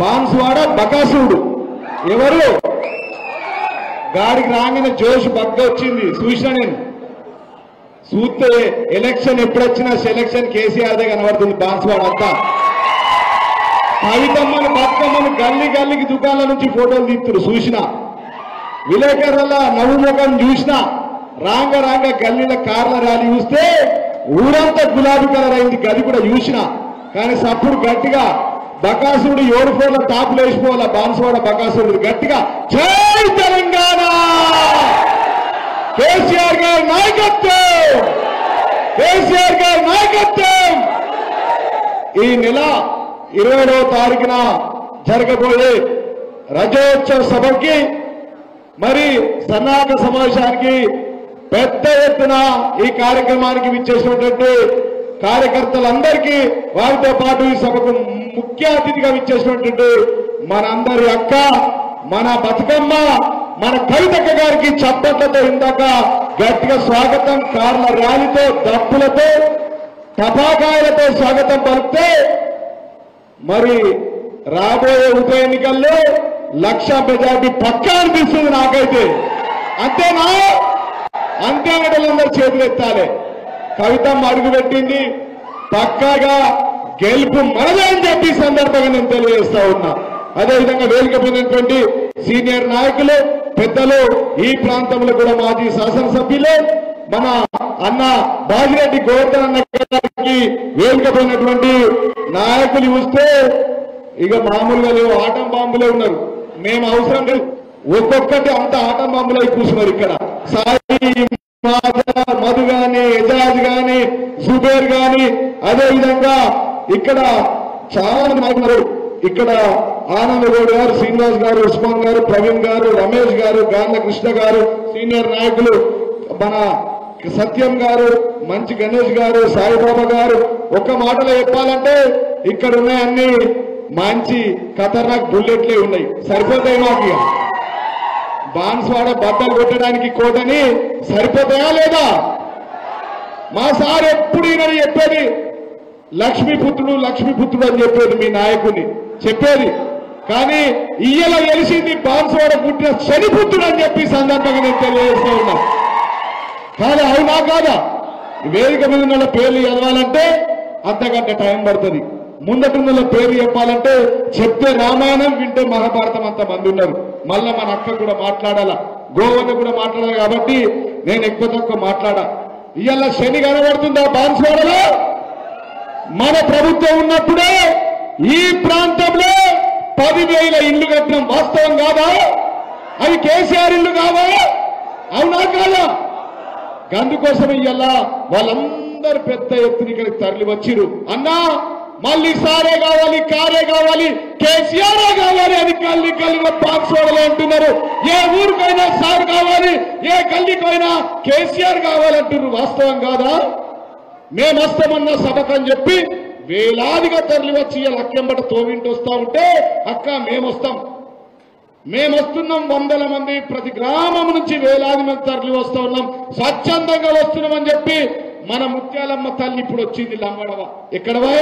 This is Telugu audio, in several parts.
బాన్స్వాడ బకాసురుడు ఎవరు గాడికి రాగానే జోష్ బగ్గ వచ్చింది చూసినా నేను చూస్తే ఎలక్షన్ ఎప్పుడొచ్చినా సెలక్షన్ కేసీఆర్దే కనబడుతుంది బాన్స్వాడ అంతా కవితమ్మను బతుకమ్మను గల్లీ గల్లీకి దుకాణాల నుంచి ఫోటోలు తీస్తున్నారు చూసిన విలేకరుల నవ్వు ముఖం చూసిన రాంగ రాంగ గల్లీల కార్ల ర్యాలీ చూస్తే ఊరంతా గులాబీ కలర్ అయింది గది కూడా చూసిన కానీ సప్పుడు గట్టిగా బకాసురుడు 7 ఫోర్ల టాప్లు వేసిపోవాల బాన్స్వాడ బకాసురుడు గట్టిగా జై తెలంగాణ కేసీఆర్ గారి నాయకత్వం కేసీఆర్ గారి నాయకత్వం ఈ నెల 20వ తారీఖున జరగబోయే రజోత్సవ సభకి మరి సన్నాహక సమావేశానికి పెద్ద ఎత్తున ఈ కార్యక్రమానికి విచ్చేసినటువంటి కార్యకర్తలందరికీ వారితో పాటు ఈ సభకు ముఖ్య అతిథిగా విచ్చేసినటువంటి మనందరి అక్క మన బతుకమ్మ మన కవితక్క గారికి చప్పట్లతో ఇందాక గట్టిగా స్వాగతం కార్ల ర్యాలీతో దప్పులతో టపాకాయలతో స్వాగతం పలికితే మరి రాబోయే ఉప ఎన్నికల్లో 1,00,000 మెజార్టీ పక్కా అనిపిస్తుంది నాకైతే అంతేనా అంతే అనటలందరూ చేతులు ఎత్తాలి కవితమ్మ అడుగు పెట్టింది పక్కాగా గెలుపు మనదే అని చెప్పి సందర్భంగా నేను తెలియజేస్తా ఉన్నా అదేవిధంగా వేదిక పొందినటువంటి సీనియర్ నాయకులు పెద్దలు ఈ ప్రాంతంలో కూడా మాజీ శాసనసభ్యులు మన అన్న బాజిరెడ్డి గోవర్ధన్ అన్న గారికి వేదిక పోయినటువంటి నాయకులు చూస్తే ఇక మామూలుగా లేవు ఆటం బాంబులే ఉన్నారు మేము అవసరం లేదు ఒక్కొక్కటి అంత ఆటం బాంబులే కూర్చున్నారు ఇక్కడ సాయి మధు గాని ఎజాజ్ గాని జుబేర్ గాని అదేవిధంగా ఇక్కడ చాలా మంది నాయకులు ఇక్కడ ఆనంద్ గౌడ్ గారు శ్రీనివాస్ గారు ఉస్మాన్ గారు ప్రవీణ్ గారు రమేష్ గారు గార్ల కృష్ణ గారు సీనియర్ నాయకులు మన సత్యం గారు మంచి గణేష్ గారు సాయిబాబా గారు ఒక్క మాటలో చెప్పాలంటే ఇక్కడ ఉన్నాయన్ని మంచి ఖతర్నాక్ బుల్లెట్లే ఉన్నాయి సరిపోతాయి మాకు బాన్స్వాడ బద్దలు కొట్టడానికి కోటని సరిపోతాయా లేదా మా సార్ ఎప్పుడు ఈయనని చెప్పేది లక్ష్మీపుత్రుడు లక్ష్మీపుత్రుడు అని చెప్పేది మీ నాయకుడిని చెప్పేది కానీ ఇయ్యలా తెలిసింది బాన్స్వాడ పుట్టిన శనిపుత్రుడు అని చెప్పి సందర్భంగా నేను తెలియజేస్తూ ఉన్నా కాదా అవునా కాదా వేదిక మీద ఉన్న పేర్లు చదవాలంటే అర్ధగంట టైం పడుతుంది ముందటున్న పేర్లు చెప్పాలంటే చెప్తే రామాయణం వింటే మహాభారతం అంత మంది ఉన్నారు మళ్ళా మన అక్క కూడా మాట్లాడాలా గోవన్న కూడా మాట్లాడాలి కాబట్టి నేను ఎక్కువ తక్కువ మాట్లాడా ఇవాళ శని కనబడుతుందా బాన్స్వాడలో మన ప్రభుత్వం ఉన్నప్పుడే ఈ ప్రాంతంలో 10,000 ఇళ్లు కట్టడం వాస్తవం కాదా అవి కేసీఆర్ ఇల్లు కాదా అవునా కాదా అందుకోసం ఇవాళ వాళ్ళందరూ పెద్ద ఎత్తున ఇక్కడికి తరలి వచ్చిరు అన్నా మళ్ళీ సారే కావాలి కారే కావాలి కేసీఆర్ కావాలి అని గల్లీ గల్లీలో బాన్స్వాడలో అంటున్నారు ఏ ఊరికైనా సార్ కావాలి ఏ గల్లీకైనా కేసీఆర్ కావాలంటున్నారు వాస్తవం కాదా మేము వస్తామన్న సభకని చెప్పి వేలాదిగా తరలి వచ్చి లక్కెంబట తోవింటి వస్తా ఉంటే అక్క మేము వస్తున్నాం 100 మంది ప్రతి గ్రామం నుంచి వేలాది మంది తరలి వస్తా ఉన్నాం స్వచ్ఛందంగా వస్తున్నామని చెప్పి మన ముత్యాలమ్మ తల్లి ఇప్పుడు వచ్చింది లంబడవ ఎక్కడవా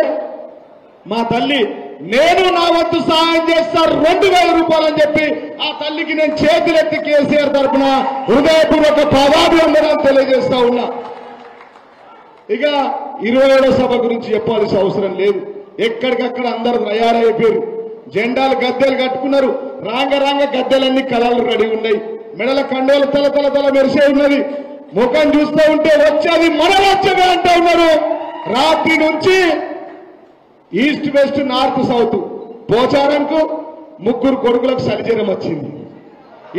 మా తల్లి నేను నా వంతు సహాయం చేస్తా 2,000 రూపాయలు అని చెప్పి ఆ తల్లికి నేను చేతులెత్తి కేసీఆర్ తరఫున హృదయపూర్వక పాదాభివందనాలు తెలియజేస్తా ఉన్నా ఇక 27వ సభ గురించి చెప్పాల్సిన అవసరం లేదు ఎక్కడికక్కడ అందరూ తయారైపోయారు జెండాలు గద్దెలు కట్టుకున్నారు రాంగ గద్దెలన్నీ కలర్లు రెడీ ఉన్నాయి మెడల కండోలు తల మెరిసే ఉన్నది ముఖం చూస్తూ ఉంటే వచ్చేది మన రాజ్యమే అంటూ ఉన్నారు రాత్రి నుంచి ఈస్ట్ వెస్ట్ నార్త్ సౌత్ పోచారంకు 3 కొడుకులకు సరిజనం వచ్చింది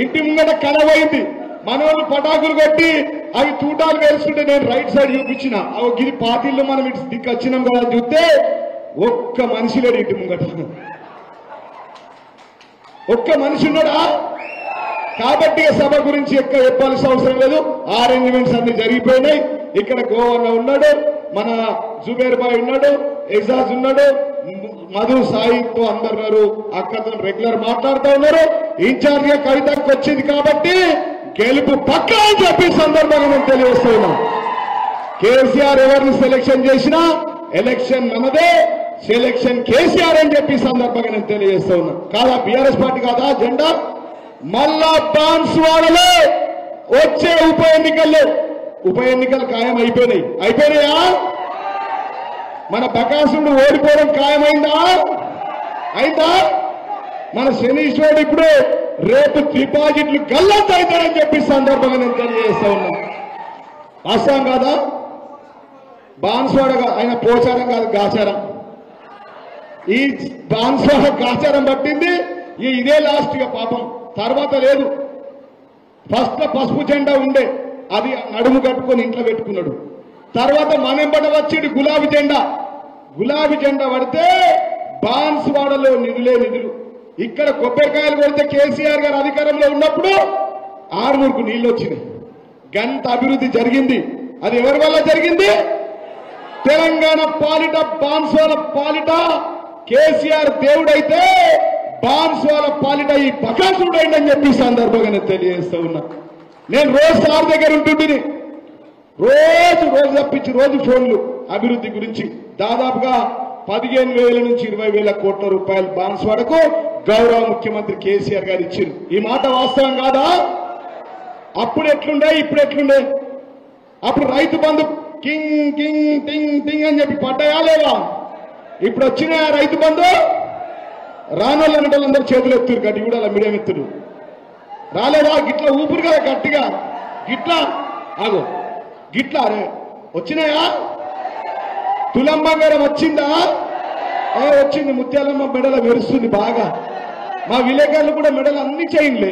ఇంటి ముంగట కలవైంది మనోళ్ళు పటాకులు కొట్టి అవి తూటాలు వేస్తుంటే నేను రైట్ సైడ్ చూపించిన అవి గిరి పార్టీల్లో మనం ఇటు దిక్కు వచ్చినాం కదా చూస్తే ఒక్క మనిషి లేడు ఇంటి ముంగట ఒక్క మనిషి ఉన్నాడా కాబట్టి సభ గురించి ఎక్కువ చెప్పాల్సిన అవసరం లేదు అరేంజ్మెంట్స్ అన్ని జరిగిపోయినాయి ఇక్కడ గోవన్న ఉన్నాడు మన జుబేర్ బాయ్ ఉన్నాడు ఎజాజ్ ఉన్నాడు మధు సాయితో అందరు అక్కతో రెగ్యులర్ మాట్లాడుతూ ఉన్నారు ఇన్ఛార్జ్ గా కవితకు వచ్చింది కాబట్టి గెలుపు పక్కా అని చెప్పి సందర్భంగా నేను తెలియజేస్తున్నాం కేసీఆర్ ఎవరిని సెలెక్షన్ చేసినా ఎలక్షన్ మనదే సెలక్షన్ కేసీఆర్ అని చెప్పి సందర్భంగా నేను తెలియజేస్తా ఉన్నా. కాదా బీఆర్ఎస్ పార్టీ కాదా జెండా? మళ్ళా బాన్స్వాడలో వచ్చే ఉప ఎన్నికలు ఖాయం అయిపోయినాయా? మన బకాసుడు ఓడిపోవడం ఖాయమైందా? మన శనీశ్వరుడు ఇప్పుడు రేపు డిపాజిట్లు గల్లంత అవుతాయని చెప్పి సందర్భంగా నేను తెలియజేస్తా ఉన్నా. వాస్తవం కాదా? బాన్స్వాడ ఆయన పోచారం కాదు, గాచారం. ఈ బాన్స్వాడ గాచారం పట్టింది ఇదే లాస్ట్ ఇక పాపం. తర్వాత లేదు. ఫస్ట్ పసుపు జెండా ఉండే, అది నడుము కట్టుకొని ఇంట్లో పెట్టుకున్నాడు. తర్వాత మనంబడ వచ్చింది గులాబీ జెండా పడితే బాన్స్వాడలో నిధులు. ఇక్కడ కొబ్బరికాయలు కొడితే కేసీఆర్ గారు అధికారంలో ఉన్నప్పుడు 6 నీళ్లు వచ్చినాయి. గంట అభివృద్ధి జరిగింది. అది ఎవరి వల్ల జరిగింది? తెలంగాణ పాలిట, బాన్స్వాడ పాలిట కేసీఆర్ దేవుడైతే బాన్స్వాడ పాలిట ఈ బకాసుడైందని చెప్పి సందర్భంగా నేను తెలియజేస్తా ఉన్నా. నేను రోజు సార్ దగ్గర ఉంటుంటిని. రోజు తప్పించి రోజు ఫోన్లు అభివృద్ధి గురించి. దాదాపుగా 15,000 నుంచి 20,000 కోట్ల రూపాయలు బాన్స్వాడకు గౌరవ ముఖ్యమంత్రి కేసీఆర్ గారు ఇచ్చారు. ఈ మాట వాస్తవం కాదా? అప్పుడు ఎట్లుండే, ఇప్పుడు ఎట్లుండే? అప్పుడు రైతు బంధు కింగ్ టింగ్ అని చెప్పి పడ్డాయా లేవా? ఇప్పుడు వచ్చిన రైతు బంధు రానోళ్ళందరూ చేతులు ఎత్తురు, గట్టి కూడా మీడియం ఎత్తురు. రాలేదా? గిట్లా ఊపిరి కదా గట్టిగా, గిట్లా అరే వచ్చినాయా? తులం బంగారం వచ్చిందా? వచ్చింది. ముత్యాలమ్మ మెడల మెరుస్తుంది బాగా. మా విలేకరులు కూడా మెడలు అన్ని చేయంలే.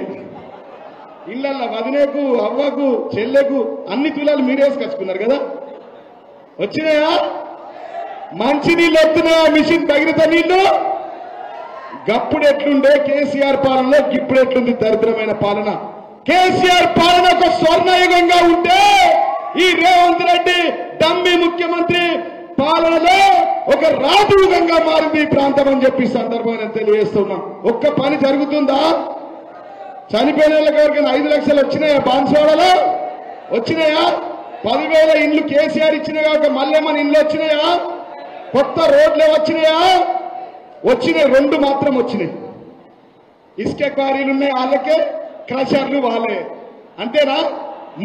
ఇళ్ళల్లో వదినేకు, అవ్వకు, చెల్లెకు అన్ని తులాలు మీరేసుకొచ్చుకున్నారు కదా. వచ్చినాయా? మంచి నీళ్ళు వస్తున్నాయా? మిషన్ తగిలిత నీళ్లు. గప్పుడు ఎట్లుండే కేసీఆర్ పాలనలో, ఇప్పుడు ఎట్లుంది దరిద్రమైన పాలన? కేసీఆర్ పాలన ఒక స్వర్ణయుగంగా ఉంటే ఈ రేవంత్ రెడ్డి డమ్మి ముఖ్యమంత్రి పాలనలో ఒక రాజయుగంగా మారింది ఈ ప్రాంతం అని చెప్పి సందర్భంగా తెలియజేస్తున్నా. ఒక్క పని జరుగుతుందా? చనిపోయిన వాళ్ళకి ఎవరికైనా 5 లక్షలు వచ్చినాయా? బాన్స్వాడలో వచ్చినాయా? 10,000 ఇండ్లు కేసీఆర్ ఇచ్చినాయి కాక మళ్ళీ మన ఇండ్లు వచ్చినాయా? కొత్త రోడ్లు వచ్చినాయా? వచ్చినాయి. 2 మాత్రం వచ్చినాయి. ఇసుక క్వారీలు ఉన్నాయి వాళ్ళకే, క్రషర్లు వాళ్ళే. అంతేనా?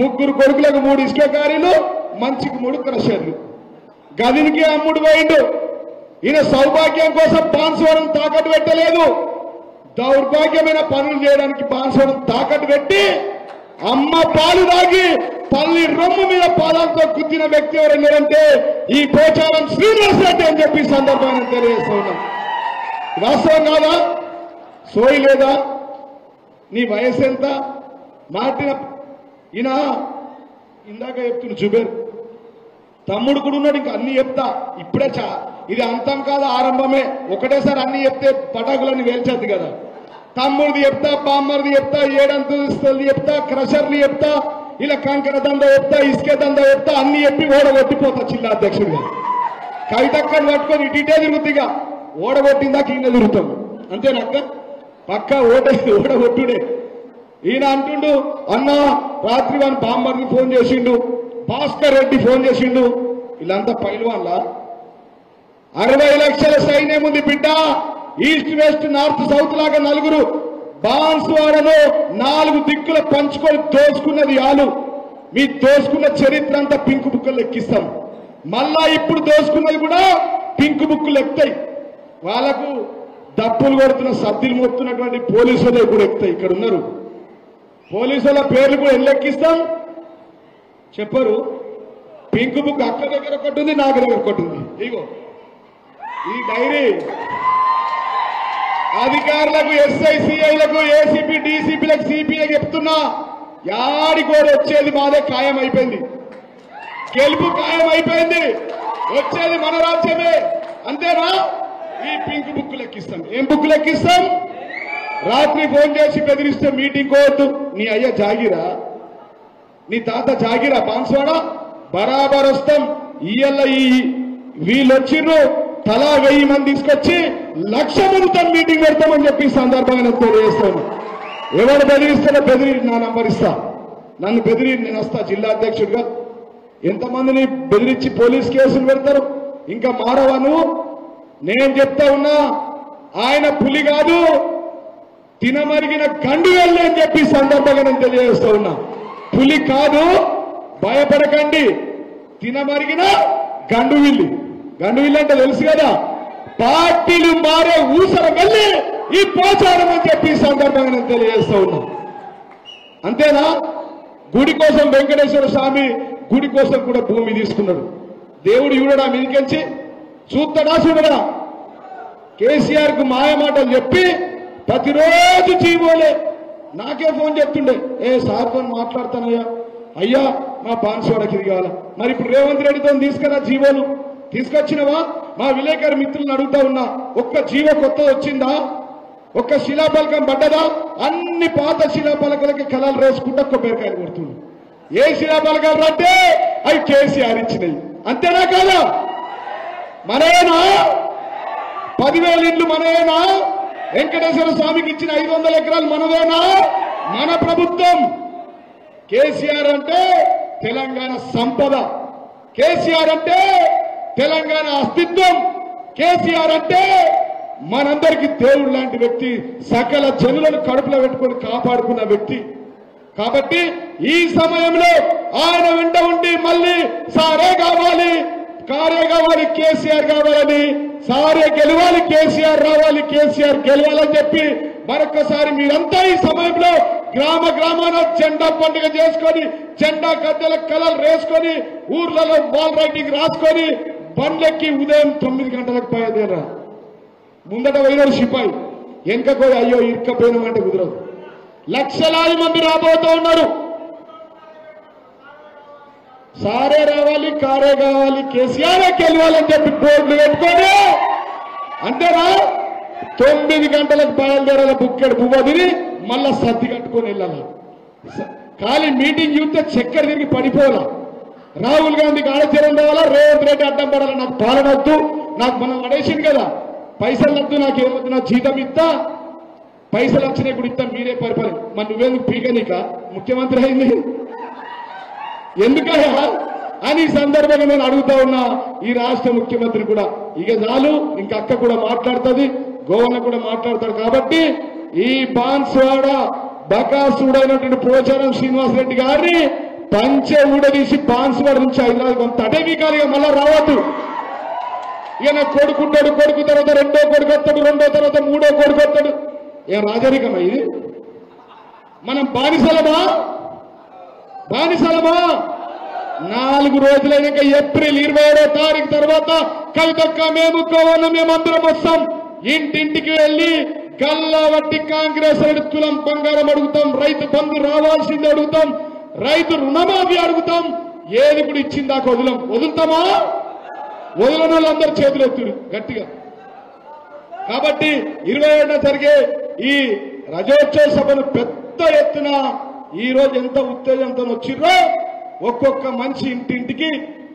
3 కొడుకులకు 3 ఇసుక క్వారీలు, మంచికి 3 క్రషర్లు. గదినికి అమ్ముడు పోయిండు. ఈయన సౌభాగ్యం కోసం బాన్స్వాడను తాకట్టు పెట్టలేదు. దౌర్భాగ్యమైన పనులు చేయడానికి బాన్స్వాడను తాకట్టు పెట్టి అమ్మ పాలు దాగి తల్లి రొమ్ము మీద పాదాలతో గుద్దిన వ్యక్తి ఎవరన్నారంటే ఈ పోచారం శ్రీనివాస్ రెడ్డి అని చెప్పి సందర్భాన్ని తెలియజేస్తా ఉన్నాం. వాస్తవం కాదా? సోయి లేదా? నీ వయసు ఎంత? మాటిన ఈయన ఇందాక చెప్తున్నా జుబేర్ తమ్ముడు కూడా ఉన్నాడు. ఇంకా అన్ని చెప్తా ఇప్పుడే ఇది అంతం కాదు, ఆరంభమే. ఒకటేసారి అన్ని చెప్తే పటాకులన్నీ వేల్చేది కదా. తమ్ముడిది చెప్తా, బామ్మర్ది చెప్తా, 7 అంతస్తులది చెప్తా, క్రషర్ని చెప్తా, ఇలా కంకర దంద చెప్తా, ఇసుకే దంద చెప్తా, అన్ని చెప్పి ఓడగొట్టిపోతా జిల్లా అధ్యక్షుడిగా. కవితక్కని పట్టుకొని ఇటీటే తిరుగుతుందిగా. ఓడగొట్టిందాక ఈయన తిరుగుతాం. అంతేనక్క? పక్క ఓడగొట్టుడే. ఈయన అంటుండు, అన్న రాత్రి వాని బామ్మర్ది ఫోన్ చేసిండు, భాస్కర్ రెడ్డి ఫోన్ చేసిండు. వీళ్ళంతా పైల్వాన్లా? 60 లక్షల సైన్యం ఉంది బిడ్డ. ఈస్ట్ వెస్ట్ నార్త్ సౌత్ లాగా 4 బాన్స్వాడలో 4 దిక్కుల పంచుకొని దోచుకున్నది ఆలు. మీ దోచుకున్న చరిత్ర అంతా పింక్ బుక్కులు ఎక్కిస్తాం. మళ్ళా ఇప్పుడు దోచుకున్నది కూడా పింక్ బుక్కులు ఎక్కుతాయి. వాళ్ళకు దప్పులు కొడుతున్న, సద్దులు మోస్తున్నటువంటి పోలీసులే కూడా ఎక్కుతాయి. ఇక్కడ ఉన్నారు పోలీసుల పేర్లు కూడా ఎల్లెక్కిస్తాం. చెప్పరు. పింక్ బుక్ అక్క దగ్గర ఒకటి ఉంది, నాకు దగ్గర ఒకటి ఉంది. ఇగో ఈ డైరీ అధికారులకు, ఎస్ఐ సిఐలకు, ఏసీపీ డీసీపీలకు, సిపిఐ చెప్తున్నా, యాడికోడు వచ్చేది మాదే ఖాయం అయిపోయింది. గెలుపు ఖాయం అయిపోయింది. వచ్చేది మన రాజ్యమే. అంతేనా? ఈ పింక్ బుక్ లెక్కిస్తాం. ఏం బుక్ లెక్కిస్తాం? రాత్రి ఫోన్ చేసి బెదిరిస్తే మీటింగ్ కోవద్దు. నీ అయ్య జాగిరా, నీ తాత జాగిరా బాన్స్వాడ, బరాబర్ వస్తాం. ఇయ్యల్ల వీళ్ళు వచ్చిర్రు, తలా 1000 మంది తీసుకొచ్చి 1,00,000 మందితో మీటింగ్ పెడతామని చెప్పి సందర్భంగా తెలియజేస్తాను. ఎవరు బెదిరిస్తారో బెదిరి నా నంబర్ ఇస్తా. నన్ను బెదిరి నేను వస్తా జిల్లా అధ్యక్షుడిగా. ఎంతమందిని బెదిరించి పోలీస్ కేసులు పెడతారు? ఇంకా మారవా నువ్వు? నేను చెప్తా ఉన్నా ఆయన పులి కాదు, తినమరిగిన గండు వెళ్ళి అని చెప్పి సందర్భంగా నేను తెలియజేస్తా ఉన్నా. పులి కాదు, భయపడకండి, తినమరిగిన గండు విల్లి. గండు విల్లి అంటే తెలుసు కదా, పార్టీలు మారే ఊసర వెళ్ళి ఈ పోచారం అని చెప్పి సందర్భంగా నేను తెలియజేస్తా ఉన్నా. అంతేనా? గుడి కోసం వెంకటేశ్వర స్వామి గుడి కోసం కూడా భూమి తీసుకున్నాడు. దేవుడు చూడడా మీదికెంచి? చూస్తాడా చూడడా? కేసీఆర్ కు మాయ మాటలు చెప్పి ప్రతిరోజు జీవోలే. నాకే ఫోన్ చెప్తుండే, సార్తో మాట్లాడతానయ్యా, అయ్యా మా బాన్స్వాడకి ఇది కావాలా. మరి ఇప్పుడు రేవంత్ రెడ్డితో తీసుకురా జీవోలు, తీసుకొచ్చినవా? మా విలేకరు మిత్రులను అడుగుతా ఉన్నా, ఒక్క జీవో కొత్తది వచ్చిందా? ఒక్క శిలాపలకం పడ్డదా? అన్ని పాత శిలాపలకలకి కళలు రేసుకుంటా కొబ్బరికాయలు కొడుతుంది. ఏ శిలాపలకాలు అంటే అవి కేసీఆర్ ఇచ్చినాయి. అంతేనా కాదా? మనయేనా? 10,000 ఇండ్లు మనయేనా? వెంకటేశ్వర స్వామికి ఇచ్చిన 500 ఎకరాలు మనదేనా? మన ప్రభుత్వం. కేసీఆర్ అంటే తెలంగాణ సంపద, కేసీఆర్ అంటే తెలంగాణ అస్తిత్వం, కేసీఆర్ అంటే మనందరికీ దేవుడు లాంటి వ్యక్తి, సకల జనులను కడుపులో పెట్టుకొని కాపాడుకున్న వ్యక్తి. కాబట్టి ఈ సమయంలో ఆయన వెంట ఉండి మళ్ళీ సారే కావాలి, కారే కావాలి, కేసీఆర్ కావాలని, సారే గెలవాలి, కేసీఆర్ రావాలి, కేసీఆర్ గెలవాలని చెప్పి మరొకసారి మీరంతా ఈ సమయంలో గ్రామ గ్రామాన జెండా పండుగ చేసుకొని, జెండా గద్దెల కలలు వేసుకొని, ఊర్లలో వాల్ రైటింగ్ రాసుకొని బండ్లెక్కి ఉదయం 9 గంటలకు బయలుదేరా. ముందట పోయినారు సిపాయి, వెనకపోయి అయ్యో ఇరుక్కపోయినామంటే కుదరదు. లక్షలాది మంది రాబోతూ ఉన్నారు. సారే రావాలి, కారే కావాలి, కేసీఆరే గెలవాలని చెప్పి బోర్డులు పెట్టుకొని, అంతేనా? 9 గంటలకు బయలుదేరాల, బుక్కెడు పువ్వు తిని మళ్ళా సర్ది కట్టుకొని వెళ్ళాలి. ఖాళీ మీటింగ్ చూస్తే చక్కెర తిరిగి పడిపోవాలా. రాహుల్ గాంధీకి ఆడచరం రావాలా, రేవంత్ రెడ్డి అడ్డం పడాలా. నాకు పాలన వద్దు, నాకు మనం పడేసింది కదా, పైసలు వద్దు, నాకేమొద్దు, నా జీతం ఇస్తా, పైసలు వచ్చినాయి కూడా ఇస్తా, మీరే పరిపాలన. మరి నువ్వెందుకు పీకనీక ముఖ్యమంత్రి అయింది ఎందుకయ్యా అని ఈ సందర్భంగా నేను అడుగుతా ఉన్నా ఈ రాష్ట్ర ముఖ్యమంత్రి కూడా. ఇక చాలు, ఇంకా అక్క కూడా మాట్లాడుతుంది, గోవన కూడా మాట్లాడతాడు. కాబట్టి ఈ బాన్స్వాడ బకాసుడైనటువంటి పోచారం శ్రీనివాసరెడ్డి గారిని పంచె ఊడదీసి బాన్స్వాడ నుంచి హైదరాబాద్ కొంత అటవీకాలిగా మళ్ళా రావద్దు. ఇక నా కొడుకుంటాడు, కొడుకు తర్వాత రెండో కొడుకు వస్తాడు, రెండో తర్వాత మూడో కొడుకు వస్తాడు. ఏ రాజరికమా ఇది? మనం బానిసలమా? బానిసలమా? 4 రోజులైనాక ఏప్రిల్ 27వ తారీఖు తర్వాత కవితక్క, మేము కోవన్న, మేమందరం వస్తాం. ఇంటింటికి వెళ్ళి గల్లా వట్టి కాంగ్రెస్ తులం బంగారం అడుగుతాం, రైతు బంధు రావాల్సింది అడుగుతాం, రైతు రుణమాఫీ అడుగుతాం. ఏది కూడా ఇచ్చిందాక వదులుతామా? వదలని వాళ్ళందరూ చేతులు ఎత్తుడు గట్టిగా. కాబట్టి 27న జరిగే ఈ రజోత్సవ సభను పెద్ద ఎత్తున ఈ రోజు ఎంత ఉత్తేజంతో వచ్చిర్రో, ఒక్కొక్క మనిషి ఇంటింటికి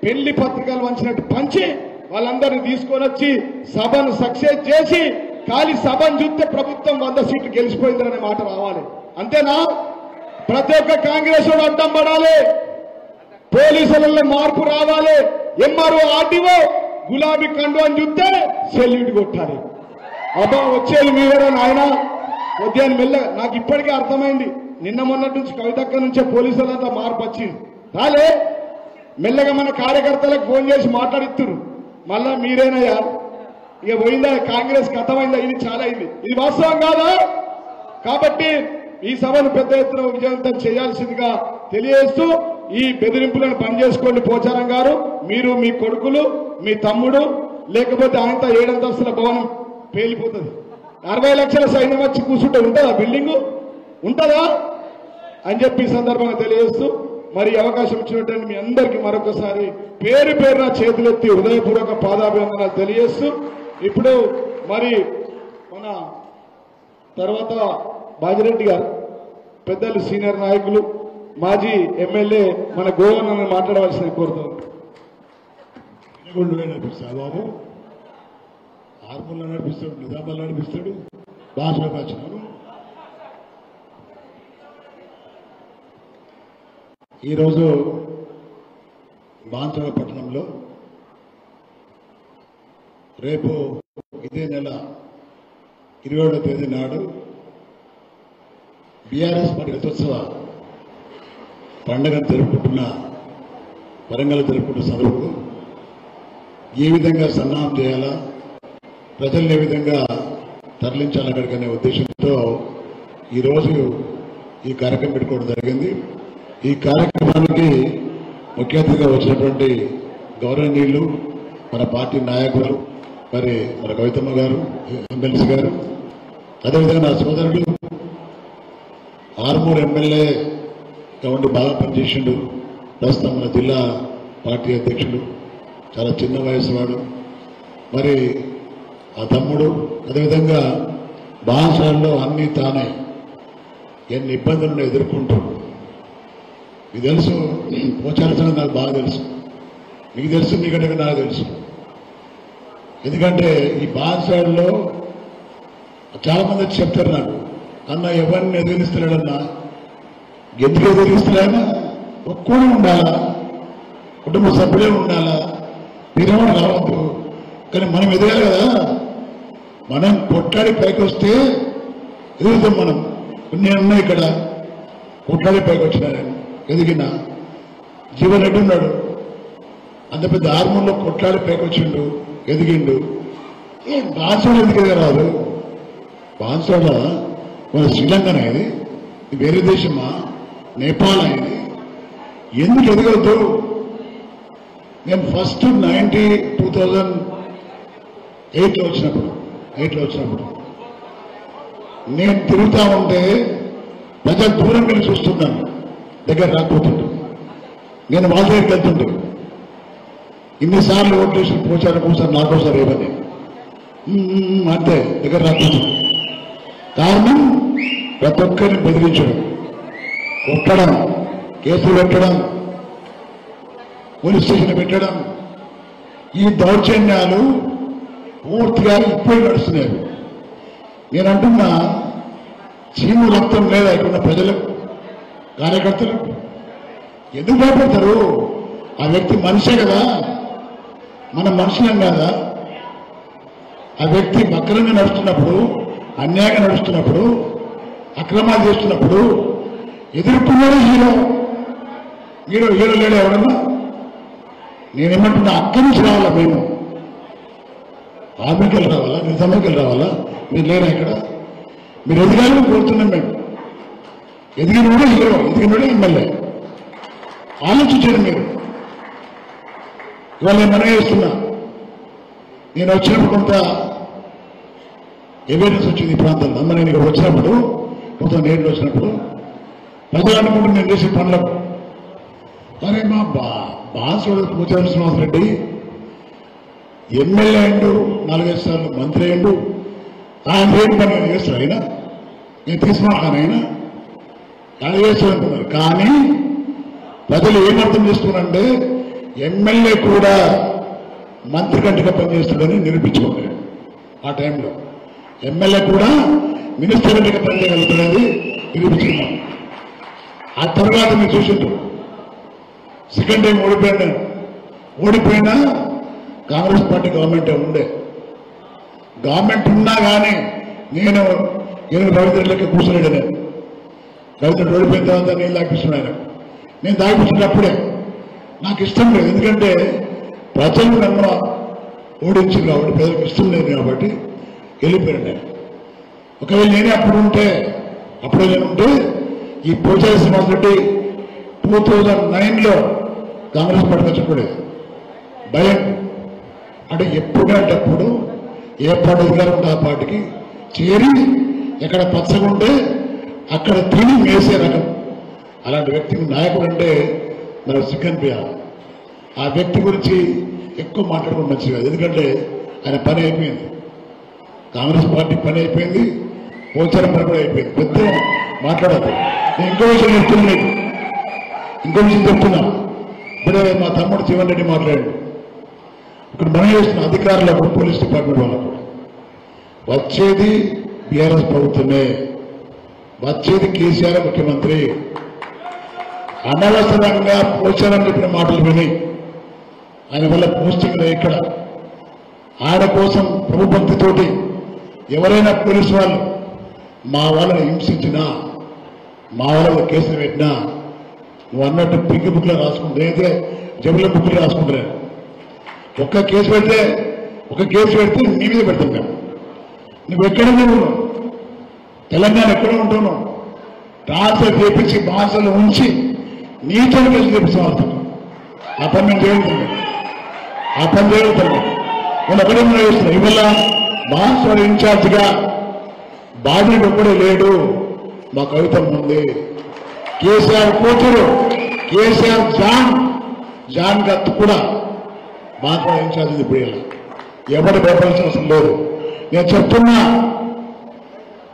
పెళ్లి పత్రికలు వంచినట్టు పంచి వాళ్ళందరినీ తీసుకొని వచ్చి సభను సక్సెస్ చేసి, ఖాళీ సభను చూస్తే ప్రభుత్వం 100 సీట్లు గెలిచిపోయిందనే మాట రావాలి. అంతేనా? ప్రతి ఒక్క కాంగ్రెస్ వాడు అడ్డం పడాలి, పోలీసులలో మార్పు రావాలి, ఎంఆర్ఓ ఆర్టీఓ గులాబీ కండు అని చూస్తే సెల్యూట్ కొట్టాలి. అబ్బా వచ్చేది మీరే నాయన ఉద్యాన్ని మెల్ల. నాకు ఇప్పటికే అర్థమైంది, నిన్న మొన్నటి నుంచి కవితక్క నుంచే పోలీసులంతా మార్పు వచ్చింది. రాలే మెల్లగా మన కార్యకర్తలకు ఫోన్ చేసి మాట్లాడిస్తున్నారు, మళ్ళా మీరేనయ్యా ఇక పోయిందా, కాంగ్రెస్ కథమైందా, ఇది చాలా అయింది. ఇది వాస్తవం కాదా? కాబట్టి ఈ సభను పెద్ద ఎత్తున విజయవంతం చేయాల్సిందిగా తెలియజేస్తూ, ఈ బెదిరింపులను పనిచేసుకోండి పోచారం గారు, మీరు, మీ కొడుకులు, మీ తమ్ముడు, లేకపోతే ఆయనతో 7 అంతస్తుల భవనం పేలిపోతుంది. 60 లక్షల సైన్యం వచ్చి కూర్చుంటే ఉంటుందా? బిల్డింగు ఉంటుందా అని చెప్పి ఈ సందర్భంగా తెలియజేస్తూ, మరి అవకాశం ఇచ్చినటువంటి మీ అందరికీ మరొకసారి పేరు పేరున చేతులెత్తి హృదయపూర్వక పాదాభివందనాలు తెలియజేస్తూ, ఇప్పుడు మరి మన తర్వాత బాజిరెడ్డి గారు, పెద్దలు, సీనియర్ నాయకులు, మాజీ ఎమ్మెల్యే మన గోవన్నను మాట్లాడవలసిన కోరుతాం. నడిపిస్తాడు బాబు, ఆర్మూల్లో నడిపిస్తాడు, నిజామాబాద్ నడిపిస్తాడు, భాషలోకి వచ్చినాను. ఈరోజు బాన్స్వాడ పట్టణంలో రేపు ఇదే నెల 27వ తేదీ నాడు బీఆర్ఎస్ పార్టీ రథోత్సవ పండుగను జరుపుకుంటున్న వరంగల్ జరుపుకుంటున్న సభకు ఏ విధంగా సన్నాహం చేయాలా, ప్రజల్ని ఏ విధంగా తరలించాలి అక్కడికనే ఉద్దేశంతో ఈరోజు ఈ కార్యక్రమం పెట్టుకోవడం జరిగింది. ఈ కార్యక్రమానికి ముఖ్య అతిథిగా వచ్చినటువంటి గౌరవనీయులు మన పార్టీ నాయకులు, మరి మన కవితమ్మ గారు, ఎమ్మెల్సీ గారు, అదేవిధంగా నా సోదరుడు ఆర్మూర్ ఎమ్మెల్యేగా ఉండి బాగా పనిచేసిండు, ప్రస్తుతం మన జిల్లా పార్టీ అధ్యక్షుడు, చాలా చిన్న వయసు వాడు, మరి ఆ తమ్ముడు, అదేవిధంగా బాన్సాలలో అన్నీ తానే ఎన్ని ఇబ్బందులను ఎదుర్కొంటాడు. మీకు తెలుసు, పోచాల్సిన నాకు బాగా తెలుసు, మీకు తెలుసు, మీకంటే నాకు తెలుసు. ఎందుకంటే ఈ బాన్సాలలో చాలా మంది వచ్చి చెప్తారు నాకు, అన్న ఎవరిని ఎదిరిస్తలేడన్నా, ఎందుకు ఎదిరిస్తలేనా, ఒక్కడే ఉండాలా, కుటుంబ సభ్యులే ఉండాలా, మీరేమో రావద్దు, కానీ మనం ఎదగాలి కదా. మనం కొట్లాడి పైకి వస్తే ఎదుగుతాం. మనం నేను ఉన్నా ఇక్కడ కొట్లాడి పైకి వచ్చినా, నేను ఎదిగినా. జీవన్ రెడ్డి ఉన్నాడు, అంత పెద్ద ఆర్మూర్లో కొట్లాడి పైకి వచ్చిండు, ఎదిగిండు. బాన్సోడ ఎందుకు ఎదగరాదు? బాన్సోడ మన శ్రీలంకన, ఇది వేరే దేశమా, నేపాల్ అయింది, ఎందుకు ఎదగవద్దు? నేను ఫస్ట్ 2008లో వచ్చినప్పుడు నేను తిరుగుతా ఉంటే ప్రజలు దూరం వెళ్ళి చూస్తున్నాను, దగ్గర రాకపోతుంటే నేను వాళ్ళ దగ్గరికి వెళ్తుంటే ఇన్నిసార్లు ఓట్లు వేసి పోసారు నాకోసారి ఏమని అంతే, దగ్గర రాకపోతుంది. కారణం ప్రతి ఒక్కరిని బెదిరించడం, కొట్టడం, కేసులు పెట్టడం, పోలీస్ స్టేషన్ పెట్టడం, ఈ దౌర్జన్యాలు పూర్తిగా ఇప్పుడు నడుస్తున్నాయి. నేను అంటున్నా, చీము రక్తం లేదా ఇక్కడ ప్రజలకు, కార్యకర్తలకు? ఎందుకు భయపడతారు? ఆ వ్యక్తి మనిషే కదా, మనం మనుషులం కదా. ఆ వ్యక్తి వక్రంగా నడుస్తున్నప్పుడు, అన్యాయంగా నడుస్తున్నప్పుడు, అక్రమాలు చేస్తున్నప్పుడు ఎదుర్కొన్నాడు హీరో. హీరో లేడు ఎవడన్నా? నేనేమంటున్నా, అక్కడి నుంచి రావాలా, మేము ఆర్మీకి రావాలా, నిజామాకి రావాలా? మీరు లేరా ఇక్కడ? మీరు ఎదిగాలని కోరుతున్నాం మేము. ఎదిగినోడే హీరో, ఎదిగినోడే ఎమ్మెల్యే. ఆలోచించారు మీరు. ఇవాళ నేను మనమే చేస్తున్నా. నేను వచ్చినప్పుడు కొంత అవేర్నెస్ వచ్చింది ఈ ప్రాంతంలో. అమ్మ నేను ఇక్కడ వచ్చినప్పుడు, 2007లో వచ్చినప్పుడు ప్రజలు అనుకుంటూ నేను చేసే పనులకు, అరే మా బాన్సోడ పోచారం శ్రీనివాసరెడ్డి ఎమ్మెల్యే అయిండు, 4-5 సార్లు మంత్రి అయిండు, ఆయన ఏం పని నేను చేస్తాను, అయినా నేను తీసుకున్నాను, అయినా ఆయన చేస్తాను అనుకున్నారు. కానీ ప్రజలు ఏమర్థం చేస్తున్నారంటే ఎమ్మెల్యే కూడా మంత్రి కంటిగా పనిచేస్తుందని నిరూపించుకోలేదు. ఆ టైంలో ఎమ్మెల్యే కూడా మినిస్టర్ కంటిగా పనిచేయగలుగుతాడని నిరూపించుకున్నాం. ఆ తర్వాత మీరు చూసిండ్రు, సెకండ్ టైం ఓడిపోయినా కాంగ్రెస్ పార్టీ గవర్నమెంటే ఉండే. గవర్నమెంట్ ఉన్నా కానీ నేను రవీంద్ర లెక్క కూర్చోలేడు. నేను రవీంద్ర ఓడిపోయిన తర్వాత నేను దాగిస్తున్నాను. నేను దాగిపించినప్పుడే నాకు ఇష్టం లేదు, ఎందుకంటే ప్రజలు నన్ను ఓడించింది కాబట్టి, ప్రజలకు ఇష్టం లేదు కాబట్టి వెళ్ళిపోయాను నేను. ఒకవేళ నేనే అప్పుడు ఉంటే ఈ పోచారం శ్రీనివాసరెడ్డి 2009లో కాంగ్రెస్ పార్టీ వచ్చకపోలేదు. భయం అంటే ఎప్పుడంటప్పుడు ఏ పార్టీ అధికారం ఉంటే ఆ పార్టీకి చేరి ఎక్కడ పచ్చగా ఉంటే అక్కడ తిని మేసే రకం. అలాంటి వ్యక్తికి నాయకుడు అంటే మనకు సిగ్గనిపించాలి. ఆ వ్యక్తి గురించి ఎక్కువ మాట్లాడుకోవడం మంచిది కాదు, ఎందుకంటే ఆయన పని అయిపోయింది, కాంగ్రెస్ పార్టీ పని అయిపోయింది, పోచారం పని కూడా అయిపోయింది. పెద్ద మాట్లాడద్దు. నేను ఇంకో విషయం చెప్తున్నా. ఇప్పుడే మా తమ్ముడు జీవన్ రెడ్డి మాట్లాడాడు. ఇక్కడ మనం చేస్తున్న అధికారులకు, పోలీస్ డిపార్ట్మెంట్ వాళ్ళకు వచ్చేది బీఆర్ఎస్ ప్రభుత్వమే, వచ్చేది కేసీఆర్ ముఖ్యమంత్రి. అనవసరంగా పోచారం చెప్పిన మాటలు విని ఆయన వల్ల పోస్టింగ్ ఇక్కడ ఆడ కోసం ప్రభుభక్తితోటి ఎవరైనా పోలీసు వాళ్ళు మా వాళ్ళని హింసించినా మా వాళ్ళ కేసులు పెట్టినా నువ్వు అన్నట్టు పింక్ బుక్లో రాసుకుంటే అయితే జబుల బుక్లో రాసుకుంటారు. ఒక కేసు పెడితే నీ మీద పెడతాం మేము. నువ్వు ఎక్కడ ఉన్నావు? తెలంగాణ ఎక్కడ ఉంటున్నావు? ట్రాన్స్ఫర్ చేపించి భాషలు ఉంచి నీతో కేసు చేపిస్తాం. ఆ పని మేము చేయగలుగుతాం. నేను ఒకటే మనం చేస్తున్నాం. ఇవాళ భాష ఇన్ఛార్జిగా బాధ్యుడు ఒక్కడే లేడు, మా కవితం ఉంది. కేసీఆర్ కూతురు కేసీఆర్ జాన్ గత్తు కూడా భాష ఇన్ఛార్జ్ ఇప్పుడు ఎవరు భయపడాల్సిన అవసరం లేదు. నేను చెప్తున్నా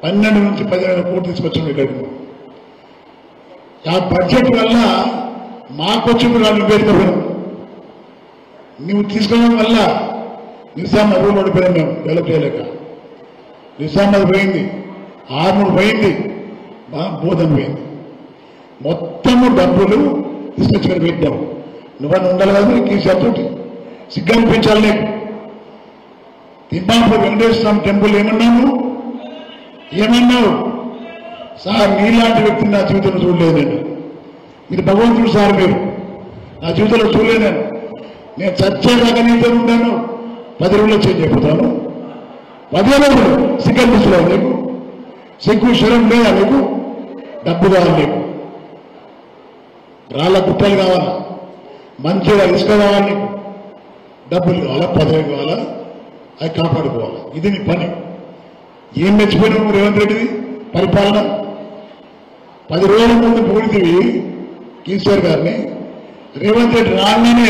12 నుంచి 15 కోట్లు తీసుకొచ్చాను ఇక్కడికి. ఆ బడ్జెట్ వల్ల మాకొచ్చింది వాళ్ళు పెడతారు. నువ్వు తీసుకోవడం వల్ల నిజామాబాద్ రూల్ ఓడిపోయాం మేము డెవలప్ చేయలేక. నిజామాబాద్ పోయింది, ఆర్మూర్ పోయింది, బోధన పోయింది. మొత్తము డబ్బులు తీసుకొచ్చి పెట్టాం. నువ్వని ఉండాలి కదా కేసీఆర్ తోటి సిగ్గనిపించాలి నీకు. తిమ్మాపూర్ వెంకటేశ్వర స్వామి టెంపుల్ ఏమన్నావు సార్? నీలాంటి వ్యక్తిని నా జీవితంలో చూడలేదు నేను. మీరు భగవంతుడు సార్, మీరు నా జీవితంలో చూడలేదు నేను చచ్చేదాకా నీతో ఉంటాను. 10 రోజులు చేంజ్ చెప్పుతాను. 10 రోజులు సిగ్గనిపించలేదు నీకు? సిగ్గు శరం లేదా నీకు? డబ్బు కావాలి నీకు, రాళ్ళ గుట్టలు కావాలా, మంచిగా ఇసుక కావాలి నీకు, డబ్బులు కావాలా, పదవి కావాలా, అది కాపాడుకోవాలి. ఇది నీ పని. ఏం మెచ్చిపోయినావు రేవంత్ రెడ్డిది పరిపాలన? 10 రోజుల ముందు పొగిడితివి కేసీఆర్ గారిని. రేవంత్ రెడ్డి రాగానే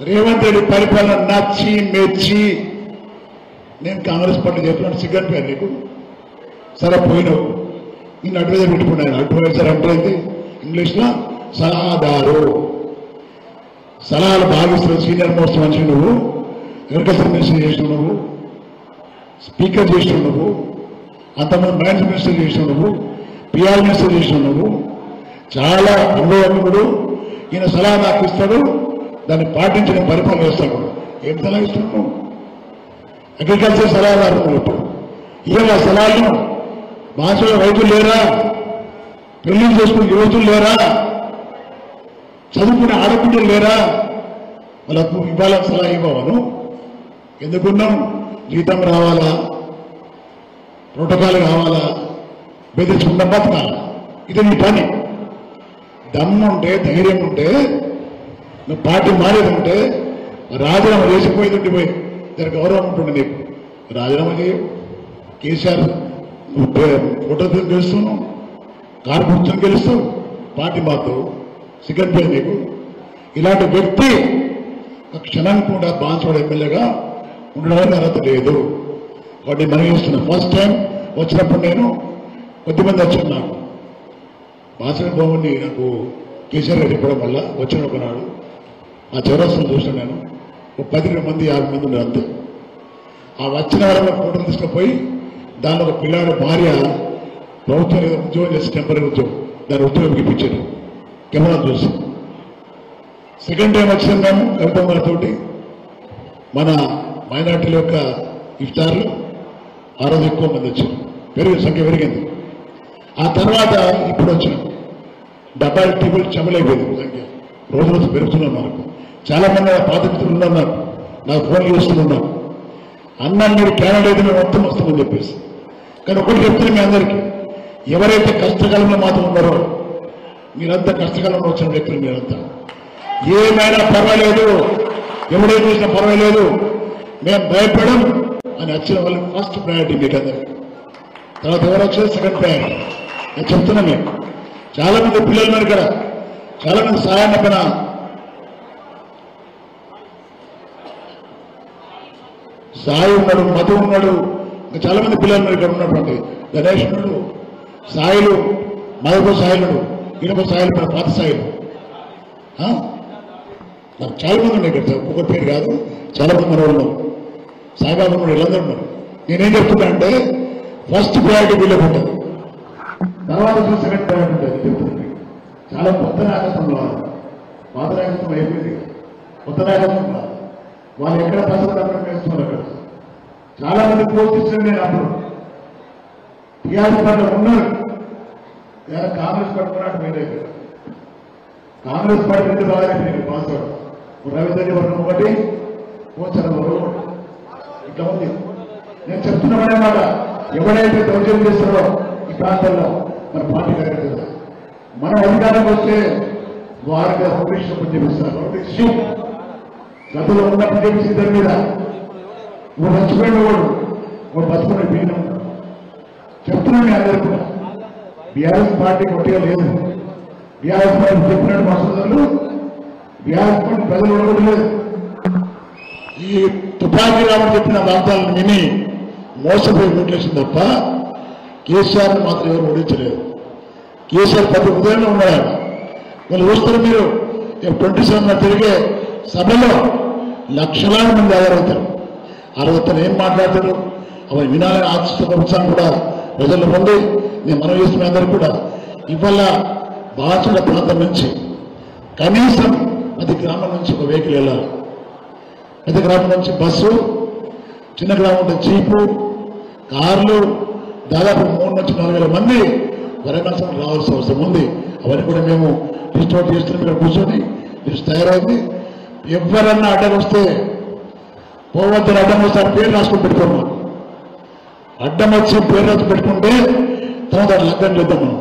రేవంత్ రెడ్డి పరిపాలన నచ్చి మెచ్చి నేను కాంగ్రెస్ పార్టీ చెప్పినట్టు సిగ్గనిపోయాను నీకు. సరే పోయినావు, నేను అడ్వైజర్ పెట్టుకున్నాను. అడ్వైజర్ అంటే ఇంగ్లీష్లో సలహాదారు. సలహాలు భావిస్తున్న సీనియర్ మోస్ట్ మనిషి నువ్వు. అగ్రికల్చర్ మినిస్టర్ చేసినావు నువ్వు, స్పీకర్ చేసినావు నువ్వు, అంతమంది మైన్స్ మినిస్టర్ చేసినావు నువ్వు, పిఆర్ మినిస్టర్ చేసినావు నువ్వు. చాలా అనుభవజ్ఞుడు. ఈయన సలహా నాకు ఇస్తాడు, దాన్ని పాటించి నేను పరిపాలన చేస్తాను. ఏం సలహా ఇస్తున్నావు? అగ్రికల్చర్ సలహాదారు ఇప్పుడు. ఇవాళ సలహాలను భాషలో రైతులు లేరా? పెళ్లి చేసుకునే యువతులు లేరా? చదువుకునే ఆడపిల్లలు లేరా? వాళ్ళకు ఇవ్వాల సలహా ఇవ్వను. ఎందుకున్నాం? జీతం రావాలా, ప్రోటోకాల్ కావాలా, బెదిరించుకుంటాం, బతకాలా. ఇది నీ పని. దమ్ముంటే ధైర్యం ఉంటే నువ్వు పార్టీ మారేదంటే రాజీనామా చేసిపోయేది ఉండిపోయి దాని గౌరవం ఉంటుండే నీకు. రాజీనామా చేయవు. కేసీఆర్ ఫోటో గెలుస్తున్నావు, కార్పొరేషన్ గెలుస్తావు, పార్టీ మారుతావు. సిగ్గనిపోయి నీకు. ఇలాంటి వ్యక్తి క్షణం కూడా బాన్స్వాడ ఎమ్మెల్యేగా ఉండడానికి అర్హత లేదు. వాటిని మనం చేస్తున్నాం. ఫస్ట్ టైం వచ్చినప్పుడు నేను కొద్దిమంది వచ్చాను. నాకు బాన్స్వాడ భవన్ని నాకు కేసీఆర్ గారు చెప్పడం వల్ల వచ్చిన ఒకనాడు ఆ చౌరస్తాను చూసాను నేను. 10 మంది 50 మంది ఉన్నారు అంతే. ఆ వచ్చిన వాళ్ళ ఫోటోలు తీసుకుపోయి దానిలో ఒక పిల్లాడు భార్య ప్రభుత్వం ఉద్యోగం చేసి టెంపరీ ఉద్యోగం, దాని ఉద్యోగం ఇప్పించాడు కెమెరా చూసి. సెకండ్ టైం వచ్చింది మేము కవితం గారితోటి మన మైనార్టీల యొక్క ఇఫ్తార్లు. ఆ రోజు ఎక్కువ మంది వచ్చారు, సంఖ్య పెరిగింది. ఆ తర్వాత ఇప్పుడు వచ్చినాం. డబ్బాలు టీబుల్ చెమలైపోయింది సంఖ్య, రోజు రోజు పెరుగుతున్నాం. మనకు చాలా మంది పాత మిత్రులు ఉన్నారు, నాకు ఫోన్ చేస్తున్నారు. అన్నా మీరు క్యాండిడేట్ మేము మొత్తం వస్తామని చెప్పేసి. కానీ ఒకటి చెప్తున్నా మీ అందరికీ, ఎవరైతే కష్టకాలంలో మాత్రం ఉన్నారో మీరంతా కష్టకాలంలో వచ్చిన వ్యక్తులు మీరంతా. ఏమైనా పర్వాలేదు, ఎవడేం చేసినా పర్వాలేదు, మేము భయపడం అని వచ్చిన వాళ్ళకి ఫస్ట్ ప్రయారిటీ మీకు అందరికి. తర్వాత ఎవరు వచ్చేది సెకండ్ ప్రయారిటీ. నేను చెప్తున్నా మీకు చాలా మంది పిల్లలు ఉన్నారు ఇక్కడ, చాలా మంది సాయాన్ని పైన సాయి ఉన్నాడు, మధు ఉన్నాడు, ఇంకా చాలా మంది పిల్లలు ఉన్నారు ఇక్కడ ఉన్నటువంటి. గణేష్ ఉన్నాడు, సాయిలు, మధుకు సాయిలు, ఇనుప సాయిలు, మన పాత సాయిలు. నాకు చాలా మంది ఉన్నాయి ఇక్కడ, ఒక్కొక్క పేరు కాదు, చాలా మంది మన వాళ్ళు. సాయిబాబు ఉన్నాడు, వీళ్ళందరూ ఉన్నారు. నేనేం చెప్తున్నా అంటే ఫస్ట్ ప్రయారిటీ వీళ్ళకి ఉంటుంది, తర్వాత సెకండ్ ప్రయారిటీ ఉంటుంది చెప్తుంది. చాలా కొత్త నాయకత్వం కావాలి. పాత నాయకత్వం అయిపోయింది, కొత్త నాయకత్వం కాదు. వాళ్ళు ఎక్కడ పసుపు అక్కడ వేస్తున్నారు. అక్కడ చాలా మంది పోషించారు. నేను అప్పుడు టీఆర్ఎస్ పార్టీలో ఉన్నారు, కాంగ్రెస్ పట్టుకున్నట్టు మీద కాంగ్రెస్ పార్టీ రెండు బాగా పాస్వర్డ్ రవిరెడ్డి వర్గం ఒకటి, పోచారం వర్గం ఒకటి, ఇట్లా ఉంది. నేను చెప్తున్నామనే మాట, ఎవరైతే దౌర్జన్యం చేస్తారో ఈ ప్రాంతంలో మన పార్టీ కార్యకర్తలు మనం అధికారంకి వస్తే వారికి రౌడీషం చూపిస్తారు. రౌడీషం గతంలో ఉన్నప్పుడు చెప్పేసి ఇద్దరి మీద వాడు చచ్చిపోయిన వాడు బతుకునే పీనం చెప్తున్నాను. మీ అందరూ కూడా బీఆర్ఎస్ పార్టీ కొట్టిగా లేదు. బీఆర్ఎస్ పార్టీ చెప్పినట్టు మా సోదరులు బీఆర్ఎస్ పార్టీ ప్రజలు ఉండకూడలేదు. ఈ తుపాకీ రావడం చెప్పిన వాగ్దానాలను విని మోసపోయి ఓట్లేసింది తప్ప కేసీఆర్ని మాత్రం ఎవరు ఓడించలేదు. కేసీఆర్ ప్రతి ఉదయంలో ఉన్నాడు. వాళ్ళు చూస్తారు మీరు 27 తిరిగే సభలో లక్షలాది మంది హాజరవుతారు. అరవై ఏం మాట్లాడతారు అవి వినాలని ఆశిస్తున్న కూడా ప్రజల ముందు నేను మనం చేస్తున్న అందరూ కూడా ఇవాళ బాచుల ప్రాంతం నుంచి కనీసం ప్రతి గ్రామం నుంచి ఒక వెహికల్ వెళ్ళాలి. పెద్ద గ్రామం నుంచి బస్సు, చిన్న గ్రామం ఉంటే జీపు, కార్లు, దాదాపు 3 నుంచి 4,000 మంది వరంగల్ సభకు రావాల్సిన అవసరం ఉంది. అవన్నీ కూడా మేము లిస్ట్ అవుట్ చేస్తున్నాం. ఇక్కడ కూర్చొని లిస్ట్ తయారైంది. ఎవరన్నా అడ్డం వస్తే పోవద్దని అడ్డం వస్తే పేరు రాసుకొని పెట్టుకోమా. అడ్డం వచ్చి పేరు రాసి పెట్టుకుంటే తర్వాత లగ్గం చేద్దాం. మనం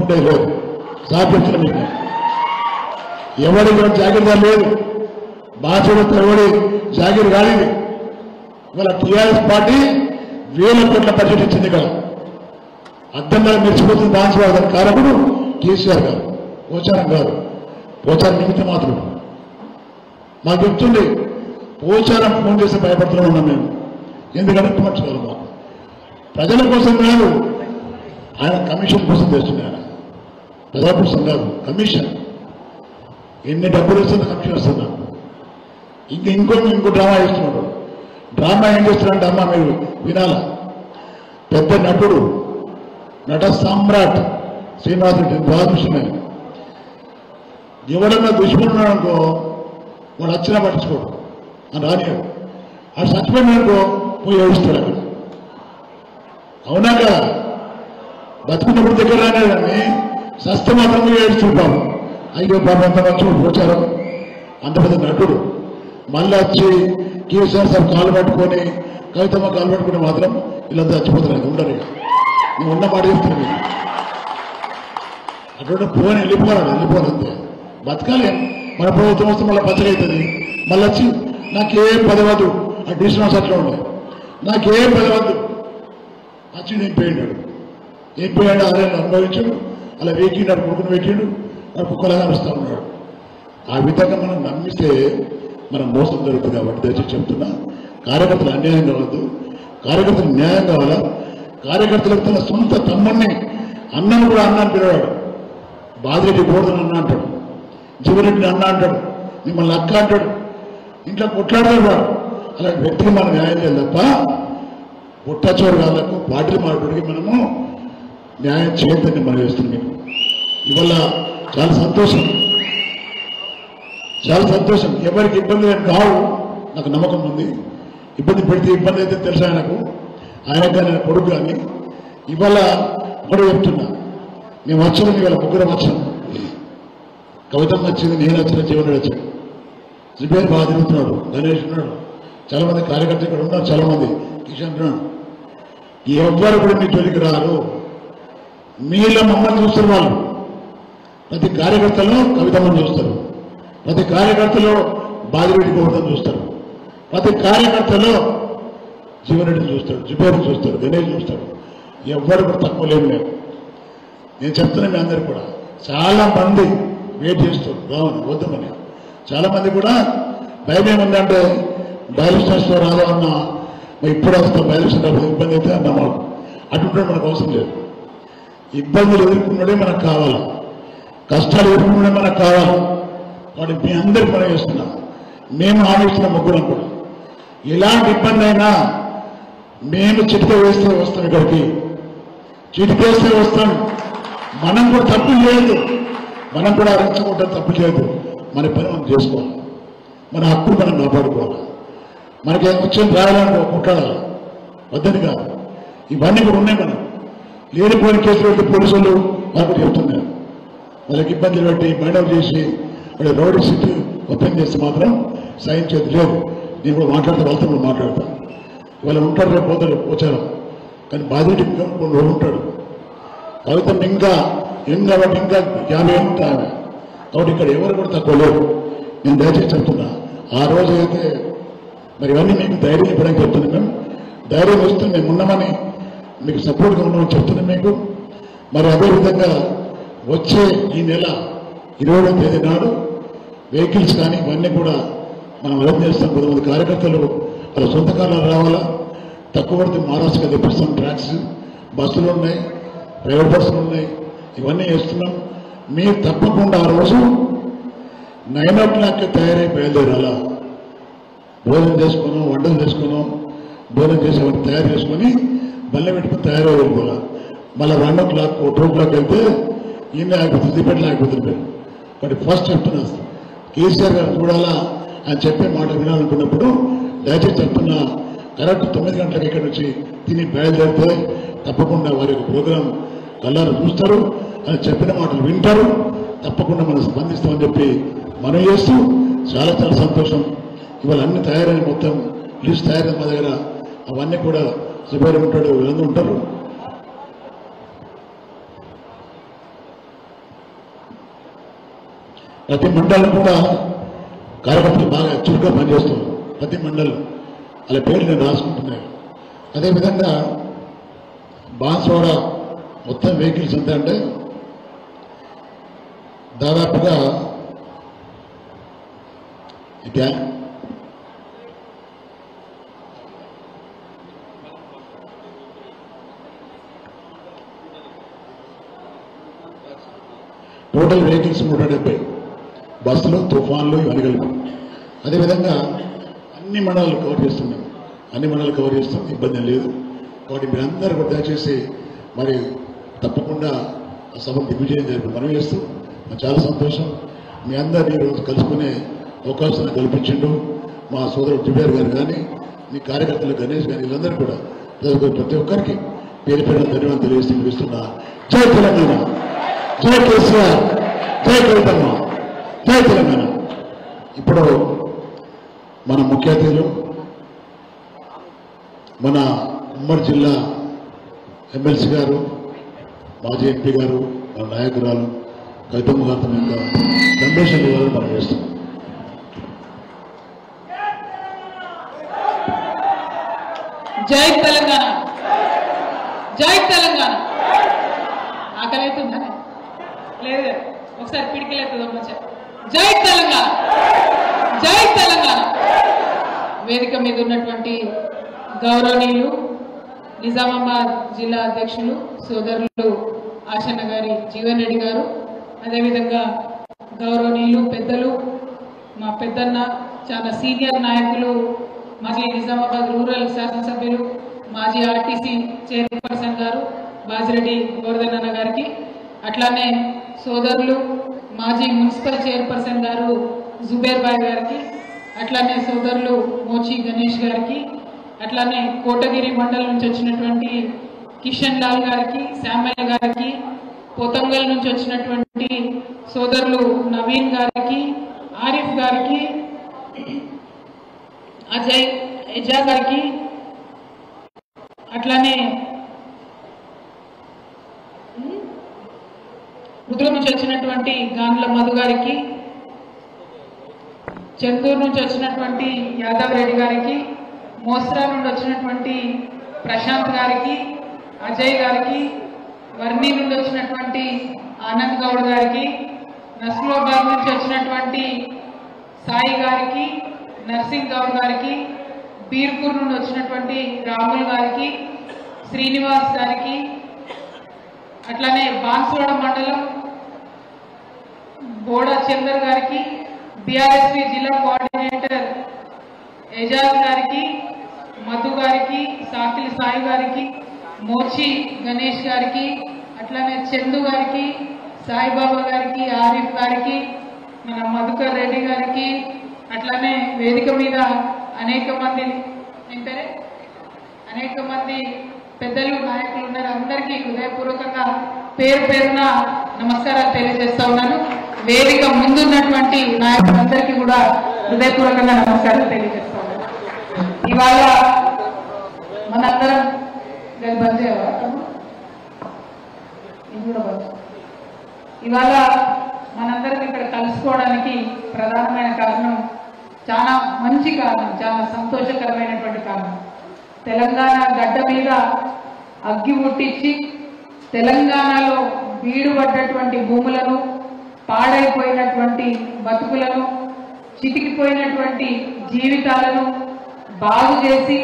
ఉండే లేదు సాధించిన మీకు ఎవరి కూడా జాగ్రత్త లేదు. బాధ్యత ఎవడి జాగిరి కాలేదు. ఇవాళ టీఆర్ఎస్ పార్టీ 1000 కోట్ల బడ్జెట్ ఇచ్చింది. ఇక్కడ అర్థం మీద మెరిచిపోతుంది. దాని కారకుడు కేసీఆర్ గారు, పోచారం గారు. పోచారం నిమిత్తం మాత్రం మాకు చెప్తుంది. పోచారం ఫోన్ చేసి భయపడుతూనే ఉన్నాం మేము. ఎందుకంటే మార్చుకోవాలి మాకు ప్రజల కోసం కాదు, ఆయన కమిషన్ కోసం చేస్తుంది. ఆయన ప్రజల కోసం కాదు, కమిషన్. ఎన్ని డబ్బులు ఇస్తుంది కమిషన్ వస్తున్నా. ఇంకో డ్రామా చేస్తున్నాడు. డ్రామా ఏం చేస్తున్నాడంటే అమ్మ మీరు వినాల. పెద్ద నటుడు, నట సామ్రాట్ శ్రీనివాసరెడ్డి బాధృష్ణమే. ఎవడన్నా దుష్మనున్నాడు అనుకో వాడు వచ్చినా పట్టించుకోడు అని రానియాడు. ఆ చచ్చిపోయినాడుకో పోయి ఏడుస్తాడు అక్కడ. అవునా కదా? బతుకున్నప్పుడు దగ్గర రానేదని సస్త మాత్రం ఏడుస్తుంది బాబు. అయ్యో బాబు అంత మంచి పోచారం, అంత పెద్ద నటుడు. మళ్ళీ వచ్చి కేసీఆర్ సార్ కాలు పట్టుకొని కవితమ్మ కాలు పట్టుకుని మాత్రం వీళ్ళంతా చచ్చిపోతున్నారు. ఉండరు. నేను ఉన్న మాట చెప్తున్నాను. అటువంటి పోని వెళ్ళిపోవాలంతే. బతకాలి. మన ప్రభుత్వం వస్తే మళ్ళీ పచ్చగా అవుతుంది. మళ్ళీ వచ్చి నాకేం పదవద్దు. ఆ డిసిషన్స్ అట్లా ఉన్నాయి. నాకేం పదవద్దు వచ్చి నేను పోయినాడు. ఏం పోయాడు అదే అనుభవించాడు. అలా వేకినాడు, కొడుకుని వేకిండు, వాడు కుక్కలాగా వస్తూ ఉన్నాడు. ఆ విధంగా మనం నమ్మిస్తే మనం మోసం జరుగుతుంది. కాబట్టి దయచేసి చెప్తున్నా, కార్యకర్తలు అన్యాయం కావద్దు. కార్యకర్తలు న్యాయం కావాలా. కార్యకర్తలకు తన సొంత తమ్ముడిని అన్నను కూడా అన్న అని పిలవాడు. బాధిరెడ్డి గోడదని అన్న అంటాడు, జీవరెడ్డిని అన్న అంటాడు, మిమ్మల్ని అక్క అంటాడు. ఇంట్లో కొట్లాడతాడు వాడు. అలాంటి వ్యక్తికి మనం న్యాయం చేయాలి తప్ప పుట్టచోరు వాళ్ళకు పార్టీలు మాట్లాడికి మనము న్యాయం చేయొద్దని మనం చేస్తున్నాం. ఇవల్ల చాలా సంతోషం, చాలా సంతోషం. ఎవరికి ఇబ్బంది కావు నాకు నమ్మకం ఉంది. ఇబ్బంది పెడితే ఇబ్బంది అయితే తెలుసు ఆయనకు, ఆయనకు కానీ ఆయన కొడుకు కానీ. ఇవాళ ఒకటే చెప్తున్నా, మేము వచ్చాము ఇవాళ ముగ్గురం వచ్చాం. కవితమ్మ వచ్చింది, నేను వచ్చిన, జీవనుడు వచ్చాడు, జుబేర్ బాగా తిరుగుతున్నాడు, గణేష్ ఉన్నాడు, చాలా మంది కార్యకర్తలు ఇక్కడ ఉన్నారు, చాలా మంది కిషన్ ఉన్నాడు. ఎవ్వరు కూడా మీ జోలికి రారు. మీలో మమ్మల్ని చూస్తారు వాళ్ళు. ప్రతి కార్యకర్తలో కవితమ్మని చూస్తారు, ప్రతి కార్యకర్తలో బాధిరెడ్డి గౌడని చూస్తారు, ప్రతి కార్యకర్తలో జీవనరెడ్డిని చూస్తాడు, జుబేర్ని చూస్తాడు, గణేష్ చూస్తాడు. ఎవ్వరు కూడా తక్కువ లేవు. నేను చెప్తున్నా మీ అందరికి కూడా. చాలా మంది వెయిట్ చేస్తారు రావని వద్దామని. చాలా మంది కూడా భయం ఏముందంటే బయలుస్టేషన్లో రాదా అన్న ఇప్పుడు వస్తాం, బయలుస్టేషన్ ఇబ్బంది అయితే అన్న మాకు అటుంటే మనకు అవసరం లేదు. ఇబ్బందులు ఎదుర్కొన్నడే మనకు కావాలి, కష్టాలు ఎదుర్కొన్నడే మనకు కావాలి. వాటి మీ అందరికి మనం చేస్తున్నాం. మేము ఆలోచిస్తున్న ముగ్గురం కూడా ఎలాంటి ఇబ్బంది అయినా మేము చిటిక వేస్తే వస్తాం, ఇక్కడికి చిటికేస్తే వస్తాం. మనం కూడా తప్పు చేయదు, మనం కూడా రెచ్చగొట్టడం తప్పు చేయదు. మన పని మనం చేసుకోవాలి, మన హక్కులు మనం కాపాడుకోవాలి. మనకి వచ్చింది రాయాలని కొట్టాడాలి, వద్దని కాదు. ఇవన్నీ కూడా ఉన్నాయి. మనం లేనిపోయిన కేసులు పెట్టి పోలీసులు మనకు చెప్తున్నారు. వాళ్ళకి ఇబ్బందులు పెట్టి మైండ్ చేసి వాళ్ళు రోడ్ సిటీ ఓపెన్ చేస్తే మాత్రం సహించేది లేదు. నేను కూడా మాట్లాడితే వాళ్ళతో కూడా మాట్లాడతాను. వాళ్ళు ఉంటారు, రేపు పోతారు వచ్చారు, కానీ బాధ్యత కొన్ని రోజులు ఉంటాడు. కవిత ఇంకా ఏం కాబట్టి ఇంకా 50 ఏళ్ళు ఉంటాయి. కాబట్టి ఇక్కడ ఎవరు కూడా తక్కువ లేరు. నేను దయచేసి చెప్తున్నా, ఆ రోజు అయితే మరి ఇవన్నీ మీకు ధైర్యం ఇవ్వడానికి చెప్తున్నాం. మేము ధైర్యం వస్తే మేము ఉన్నామని మీకు సపోర్ట్గా ఉన్నామని చెప్తున్నాం మీకు. మరి అదేవిధంగా వచ్చే ఈ నెల 20వ తేదీ నాడు వెహికల్స్ కానీ ఇవన్నీ కూడా మనం అరేంజ్ చేస్తాం. కొంతమంది కార్యకర్తలు వాళ్ళ సొంత కార్లు రావాలా, తక్కువ పడితే మహారాష్ట్రగా తెప్పిస్తాం. ట్రాక్స్ బస్సులు ఉన్నాయి, ప్రైవేట్ బస్సులు ఉన్నాయి, ఇవన్నీ చేస్తున్నాం. మీరు తప్పకుండా ఆ రోజు 9 o'clock తయారై బయలుదేరాలా. భోజనం చేసుకున్నాం, వంటలు చేసుకున్నాం, భోజనం చేసి అవన్నీ తయారు చేసుకొని బల్లె పెట్టుకుని తయారై వెళ్ళిపోవాలి. మళ్ళీ 1 o'clock 2 o'clock వెళ్తే ఈయన ఆగిపోతుంది, దిపెట్లు ఆగిపోతుంది. కాబట్టి ఫస్ట్ చెప్తున్నా, కేసీఆర్ గారు చూడాలా అని చెప్పే మాట వినాలనుకున్నప్పుడు దయచేసి చెప్తున్నా, కరెక్ట్ 9 గంటలకు ఇక్కడ నుంచి తిని బయలుదేరితే తప్పకుండా వారి యొక్క ప్రోగ్రాం కళ్ళారు చూస్తారు, అని చెప్పిన మాటలు వింటారు. తప్పకుండా మనం స్పందిస్తామని చెప్పి మనం చేస్తూ చాలా చాలా సంతోషం. ఇవాళ అన్ని తయారైన మొత్తం లిస్ట్ తయారైన మా దగ్గర, అవన్నీ కూడా సుబేర్ ఉంటాడు, వీళ్ళందరూ ఉంటారు. ప్రతి మండలం కూడా కార్యకర్తలు బాగా చురుగ్గా పనిచేస్తున్నారు. ప్రతి మండలం అలా పేర్లు నేను రాసుకుంటున్నాను. అదేవిధంగా బాన్స్వాడ మొత్తం వెహికల్స్ ఎంత అంటే దాదాపుగా టోటల్ వెహికల్స్ 170, బస్సులు, తుఫాన్లు ఇవన్నీ కలిపి. అదేవిధంగా అన్ని మండలాలు కవర్ చేస్తున్నాం. అన్ని మండలాలు కవర్ చేస్తాం, ఇబ్బంది లేదు. కాబట్టి మీరందరూ కూడా దయచేసి మరి తప్పకుండా ఆ సభను దిగ్విజయం జరిపి మనం చేస్తూ చాలా సంతోషం. మీ అందరినీ ఈరోజు కలుసుకునే అవకాశం కల్పించిండు మా సోదరుడు జుబేర్ గారు కానీ, మీ కార్యకర్తలు గణేష్ కానీ, వీళ్ళందరూ కూడా ప్రతి ఒక్కరికి పేరు పేరు ధన్యవాదాలు తెలియజేస్తూ పిలుస్తున్నా. జై తెలంగాణ, జై కేసీఆర్, జై కవితమ్మ, జై తెలంగాణ. ఇప్పుడు మన ముఖ్య అతిథులు మన ఉమ్మడి జిల్లా ఎమ్మెల్సీ గారు, మాజీ ఎంపీ గారు, మన నాయకురాలు కవితమ్మ గారితో యొక్క సందేశం ఇవ్వాలని మనం చేస్తాం. జై తెలంగాణ, జై తెలంగాణ. ఆకలి అవుతుందా? లేదు, ఒకసారి పిడికిలేస్తుందా మంచిగా. జై తెలంగాణ, జై తెలంగాణ. వేదిక మీద ఉన్నటువంటి గౌరవనీయులు నిజామాబాద్ జిల్లా అధ్యక్షులు సోదరులు ఆశన్న గారి జీవన్ రెడ్డి గారు, అదేవిధంగా గౌరవనీయులు పెద్దలు మా పెద్దన్న చాలా సీనియర్ నాయకులు మాజీ నిజామాబాద్ రూరల్ శాసనసభ్యులు మాజీ ఆర్టీసీ చైర్పర్సన్ గారు బాజిరెడ్డి గోవర్ధన్ అన్న గారికి, అట్లానే సోదరులు మాజీ మున్సిపల్ చైర్పర్సన్ గారు జుబేర్ బాయ్ గారికి, అట్లానే సోదరులు మోచి గణేష్ గారికి, అట్లానే కోటగిరి మండలం నుంచి వచ్చినటువంటి కిషన్ లాల్ గారికి, శామయ్య గారికి, పోతంగల్ నుంచి వచ్చినటువంటి సోదరులు నవీన్ గారికి, ఆరిఫ్ గారికి, అజయ్ ఎజా గారికి, అట్లానే రుద్రం నుంచి వచ్చినటువంటి గాండ్ల మధు గారికి, చందూరు నుంచి వచ్చినటువంటి యాదవ్ రెడ్డి గారికి, మోస్రా నుండి వచ్చినటువంటి ప్రశాంత్ గారికి, అజయ్ గారికి, వర్ణి నుండి వచ్చినటువంటి ఆనంద్ గౌడ్ గారికి, నస్లాబాద్ నుంచి వచ్చినటువంటి సాయి గారికి, నర్సింగ్ గౌడ్ గారికి, బీర్పూర్ నుండి వచ్చినటువంటి రాముల్ గారికి, శ్రీనివాస్ గారికి, అట్లానే బాన్స్వాడ మండలం బోడా చందర్ గారికి, బీఆర్ఎస్పీ జిల్లా కోఆర్డినేటర్ ఏజాజ్ గారికి, మధు గారికి, సాకిలి సాయి గారికి, మోచి గణేష్ గారికి, అట్లానే చందు గారికి, సాయిబాబా గారికి, ఆరిఫ్ గారికి, మన మధుకర్ రెడ్డి గారికి, అట్లానే వేదిక మీద అనేక మంది ఏంటంటే అనేక మంది పెద్దలు నాయకులు ఉన్నారు. అందరికీ హృదయపూర్వకంగా పేరు పేరున నమస్కారాలు తెలియజేస్తా ఉన్నాను. వేదిక ముందున్నటువంటి నాయకులందరికీ కూడా హృదయపూర్వకంగా నమస్కారాలు తెలియజేస్తా ఉన్నాను. ఇవాళ మనందరం బంద్ ఇవాళ మనందరం ఇక్కడ కలుసుకోవడానికి ప్రధానమైన కారణం, చాలా మంచి కారణం, చాలా సంతోషకరమైనటువంటి కారణం. తెలంగాణ గడ్డ మీద అగ్గి ముట్టించి తెలంగాణలో బీడుపడ్డటువంటి భూములను, పాడైపోయినటువంటి బతుకులను, చితికిపోయినటువంటి జీవితాలను బాగు చేసి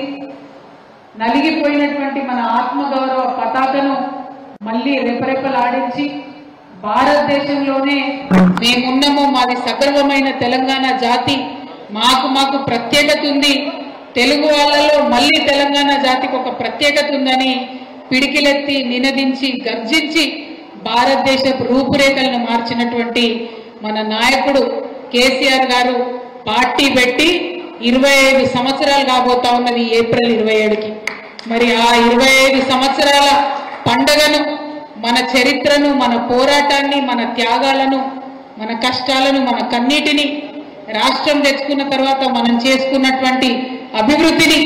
నలిగిపోయినటువంటి మన ఆత్మగౌరవ పతాకను మళ్ళీ రెపరెపలాడించి భారతదేశంలోనే మేమున్నాము, మాది సగర్వమైన తెలంగాణ జాతి, మాకు ప్రత్యేకత ఉంది, తెలుగు వాళ్ళలో మళ్ళీ తెలంగాణ జాతికి ఒక ప్రత్యేకత ఉందని పిడికిలెత్తి నినదించి గర్జించి భారతదేశ రూపురేఖలను మార్చినటువంటి మన నాయకుడు కేసీఆర్ గారు పార్టీ పెట్టి 25 సంవత్సరాలు కాబోతా ఉన్నది ఏప్రిల్ 27కి. మరి ఆ 25 సంవత్సరాల పండుగను, మన చరిత్రను, మన పోరాటాన్ని, మన త్యాగాలను, మన కష్టాలను, మన కన్నీటిని, రాష్ట్రం తెచ్చుకున్న తర్వాత మనం చేసుకున్నటువంటి అభివృద్ధిని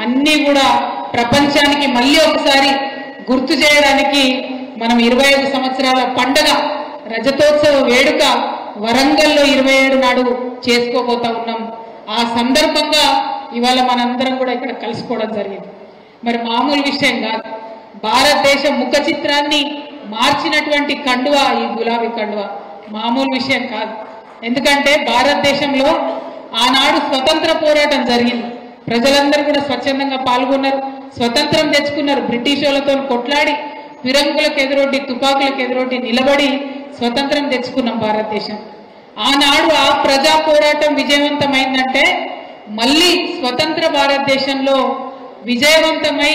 అన్నీ కూడా ప్రపంచానికి మళ్ళీ ఒకసారి గుర్తు చేయడానికి మనం 25 సంవత్సరాల పండుగ రజతోత్సవ వేడుక వరంగల్లో 27 నాడు చేసుకోబోతా ఉన్నాం. ఆ సందర్భంగా ఇవాళ మనందరం కూడా ఇక్కడ కలుసుకోవడం జరిగింది. మరి మామూలు విషయం కాదు. భారతదేశ ముఖ చిత్రాన్ని మార్చినటువంటి కండువా ఈ గులాబీ కండువా మామూలు విషయం కాదు. ఎందుకంటే భారతదేశంలో ఆనాడు స్వతంత్ర పోరాటం జరిగింది. ప్రజలందరూ కూడా స్వచ్ఛందంగా పాల్గొన్నారు, స్వతంత్రం తెచ్చుకున్నారు. బ్రిటిష్ వాళ్ళతో కొట్లాడి ఫిరంగులకు ఎదురొడ్డి, తుపాకులకు ఎదురొడ్డి నిలబడి స్వతంత్రం తెచ్చుకున్నాం భారతదేశం. ఆనాడు ఆ ప్రజా పోరాటం విజయవంతమైందంటే మళ్ళీ స్వతంత్ర భారతదేశంలో విజయవంతమై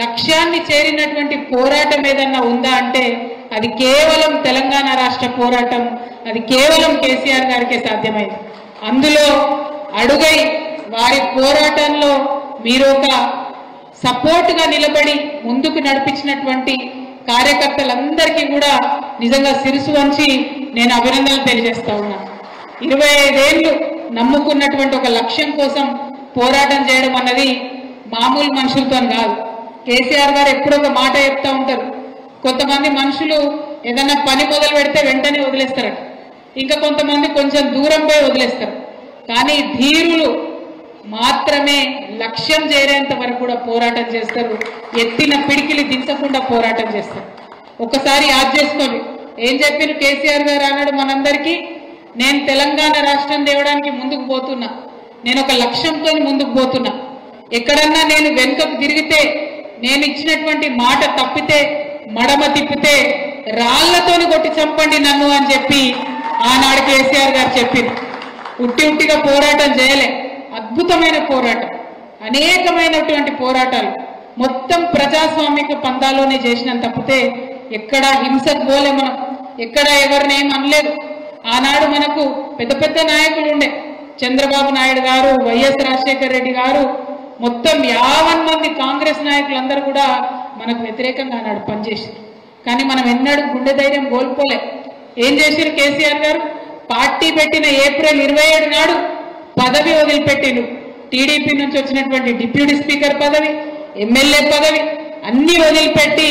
లక్ష్యాన్ని చేరినటువంటి పోరాటం ఏదన్నా ఉందా అంటే అది కేవలం తెలంగాణ రాష్ట్ర పోరాటం, అది కేవలం కేసీఆర్ గారికే సాధ్యమైంది. అందులో అడుగై వారి పోరాటంలో మీరు ఒక సపోర్ట్గా నిలబడి ముందుకు నడిపించినటువంటి కార్యకర్తలందరికీ కూడా నిజంగా శిరసు వంచి నేను అభినందనలు తెలియజేస్తా ఉన్నాను. 25 ఏళ్ళు నమ్ముకున్నటువంటి ఒక లక్ష్యం కోసం పోరాటం చేయడం అన్నది మామూలు మనుషులతో కాదు. కేసీఆర్ గారు ఎప్పుడో ఒక మాట చెప్తా ఉంటారు, కొంతమంది మనుషులు ఏదన్నా పని మొదలు పెడితే వెంటనే వదిలేస్తారట, ఇంకా కొంతమంది కొంచెం దూరం పోయి వదిలేస్తారు. కానీ ధీరులు మాత్రమే లక్ష్యం చేరేంత వరకు కూడా పోరాటం చేస్తారు, ఎత్తిన పిడికిలి దించకుండా పోరాటం చేస్తారు. ఒక్కసారి యాద్ చేసుకోండి, ఏం చెప్పిన కేసీఆర్ గారు అన్నాడు మనందరికీ, నేను తెలంగాణ రాష్ట్రం తేవడానికి ముందుకు పోతున్నా, నేను ఒక లక్ష్యంతో ముందుకు పోతున్నా, ఎక్కడన్నా నేను వెనుకకు తిరిగితే, నేను ఇచ్చినటువంటి మాట తప్పితే, మడమ తిప్పితే రాళ్లతోని కొట్టి చంపండి నన్ను అని చెప్పి ఆనాడు కేసీఆర్ గారు చెప్పింది. ఉట్టిగా పోరాటం చేయలే, అద్భుతమైన పోరాటం, అనేకమైనటువంటి పోరాటాలు మొత్తం ప్రజాస్వామిక పందాలోనే చేసినాం తప్పితే ఎక్కడా హింసకు పోలే, మనం ఎక్కడా ఎవరిని ఏం అనలేదు. ఆనాడు మనకు పెద్ద పెద్ద నాయకులు ఉండే, చంద్రబాబు నాయుడు గారు, వైఎస్ రాజశేఖర రెడ్డి గారు, మొత్తం 50 మంది కాంగ్రెస్ నాయకులందరూ కూడా మనకు వ్యతిరేకంగా ఆనాడు పనిచేసారు. కానీ మనం ఎన్నడూ గుండె ధైర్యం కోల్పోలే. ఏం చేశారు కేసీఆర్ గారు? పార్టీ పెట్టిన ఏప్రిల్ 27 నాడు పదవి వదిలిపెట్టిండు. టీడీపీ నుంచి వచ్చినటువంటి డిప్యూటీ స్పీకర్ పదవి, ఎమ్మెల్యే పదవి అన్ని వదిలిపెట్టి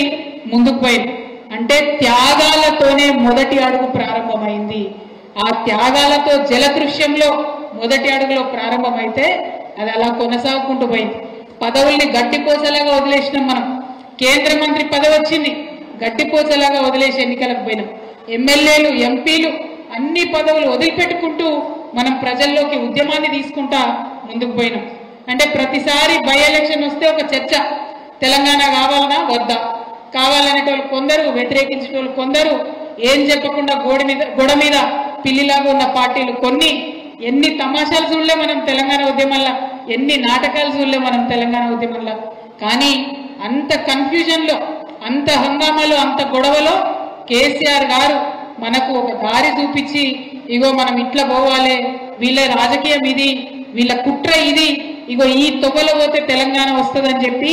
ముందుకు పోయింది. అంటే త్యాగాలతోనే మొదటి అడుగు ప్రారంభమైంది. ఆ త్యాగాలతో జలదృశ్యంలో మొదటి అడుగులో ప్రారంభమైతే అది అలా కొనసాగుకుంటూ పోయింది. పదవుల్ని గట్టిపోసలాగా వదిలేసినాం మనం. కేంద్ర మంత్రి పదవి వచ్చింది, గట్టిపోసలాగా వదిలేసి ఎన్నికలకు పోయినాం. ఎమ్మెల్యేలు, ఎంపీలు అన్ని పదవులు వదిలిపెట్టుకుంటూ మనం ప్రజల్లోకి ఉద్యమాన్ని తీసుకుంటా ముందుకు పోయినాం. అంటే ప్రతిసారి బై ఎలక్షన్ వస్తే ఒక చర్చ, తెలంగాణ కావాలనా వద్దా, కావాలనేటోళ్ళు కొందరు, వ్యతిరేకించేటోళ్ళు కొందరు, ఏం చెప్పకుండా గోడ మీద పిల్లిలాగా ఉన్న పార్టీలు కొన్ని. ఎన్ని తమాషాలు చూడలే మనం తెలంగాణ ఉద్యమంలో, ఎన్ని నాటకాలు చూడలే మనం తెలంగాణ ఉద్యమంలో. కానీ అంత కన్ఫ్యూజన్లో, అంత హంగామాలో, అంత గొడవలో కేసీఆర్ గారు మనకు ఒక దారి చూపించి, ఇగో మనం ఇట్లా పోవాలి, వీళ్ళ రాజకీయం ఇది, వీళ్ళ కుట్ర ఇది, ఇగో ఈ తొగలో పోతే తెలంగాణ వస్తుందని చెప్పి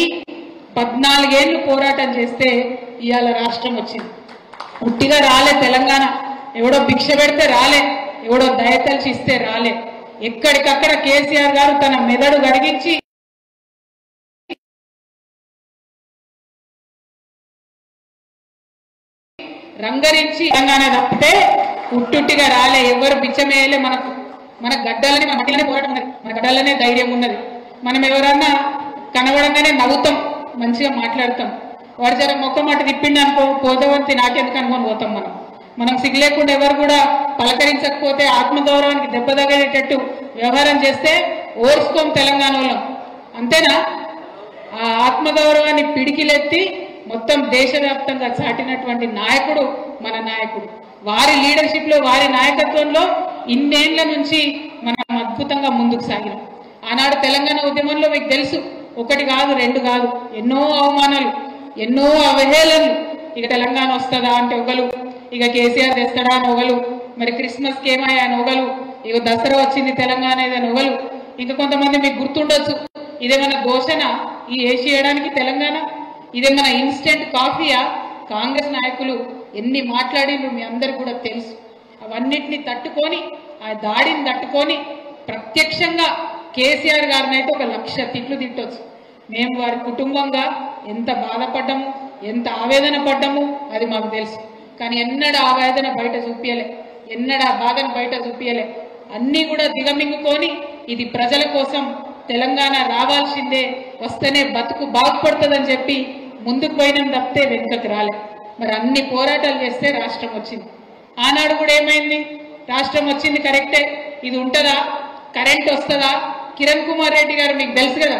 14 ఏళ్ళు పోరాటం చేస్తే ఇవాళ రాష్ట్రం వచ్చింది. పుట్టిగా రాలే తెలంగాణ, ఎవడో భిక్ష పెడితే రాలే, ఎవడో దయతలిచి ఇస్తే రాలే. ఎక్కడికక్కడ కేసీఆర్ గారు తన మెదడు గడిగించి రంగరించి తెలంగాణ తప్పితే ఉట్టుట్టిగా రాలే, ఎవరు బిచ్చమేయలే. మన గడ్డలని మన మట్టిలోనే పోరాటం ఉన్నది, మన గడ్డలనే ధైర్యం ఉన్నది. మనం ఎవరన్నా కనబడంగానే నవ్వుతాం, మంచిగా మాట్లాడతాం. వాడు జర మొక్క మాట తిప్పిండి అనుకో, పోదవంతి నాకెందుకు అనుకొని పోతాం. మనం సిగ్గు లేకుండా ఎవరు కూడా పలకరించకపోతే ఆత్మగౌరవానికి దెబ్బ తగిలేటట్టు వ్యవహారం చేస్తే ఓర్చుకోం తెలంగాణ వాళ్ళం. అంతేనా? ఆ ఆత్మగౌరవాన్ని పిడికిలెత్తి మొత్తం దేశవ్యాప్తంగా చాటినటువంటి నాయకుడు మన నాయకుడు. వారి లీడర్షిప్ లో, వారి నాయకత్వంలో ఇన్నేళ్ల నుంచి మనం అద్భుతంగా ముందుకు సాగినాం. ఆనాడు తెలంగాణ ఉద్యమంలో మీకు తెలుసు, 1 కాదు 2 కాదు, ఎన్నో అవమానాలు, ఎన్నో అవహేళనలు. ఇక తెలంగాణ వస్తుందా అంటే ఒకలు, ఇక కేసీఆర్ తెస్తాడా అని ఒకలు, మరి క్రిస్మస్కి ఏమయ్యా అని ఒకలు, ఇక దసరా వచ్చింది తెలంగాణ ఏదని ఒకలు. ఇంకా కొంతమంది మీకు గుర్తుండొచ్చు, ఇదేమన్నా దోషణ ఈ ఏసీ వేయడానికి తెలంగాణ, ఇదేమన్నా ఇన్స్టెంట్ కాఫీయా? కాంగ్రెస్ నాయకులు ఎన్ని మాట్లాడిండ్రు మీ అందరికి కూడా తెలుసు. అవన్నిటిని తట్టుకొని, ఆ దాడిని తట్టుకొని ప్రత్యక్షంగా కేసీఆర్ గారిని అయితే 1,00,000 తిట్లు తిట్టొచ్చు. మేము వారి కుటుంబంగా ఎంత బాధపడ్డాము, ఎంత ఆవేదన పడ్డాము అది మాకు తెలుసు. కానీ ఎన్నడూ ఆవేదన బయట చూపించలే, ఎన్నడూ ఆ బాధను బయట చూపించలే. అన్నీ కూడా దిగమింగుకొని ఇది ప్రజల కోసం, తెలంగాణ రావాల్సిందే, వస్తేనే బతుకు బాగుపడుతుందని చెప్పి ముందుకు పోయినాం తప్పితే వెనుకకు రాలే. మరి అన్ని పోరాటాలు చేస్తే రాష్ట్రం వచ్చింది. ఆనాడు కూడా ఏమైంది? రాష్ట్రం వచ్చింది కరెక్టే, ఇది ఉంటుందా? కరెంట్ వస్తుందా? కిరణ్ కుమార్ రెడ్డి గారు మీకు తెలుసు కదా,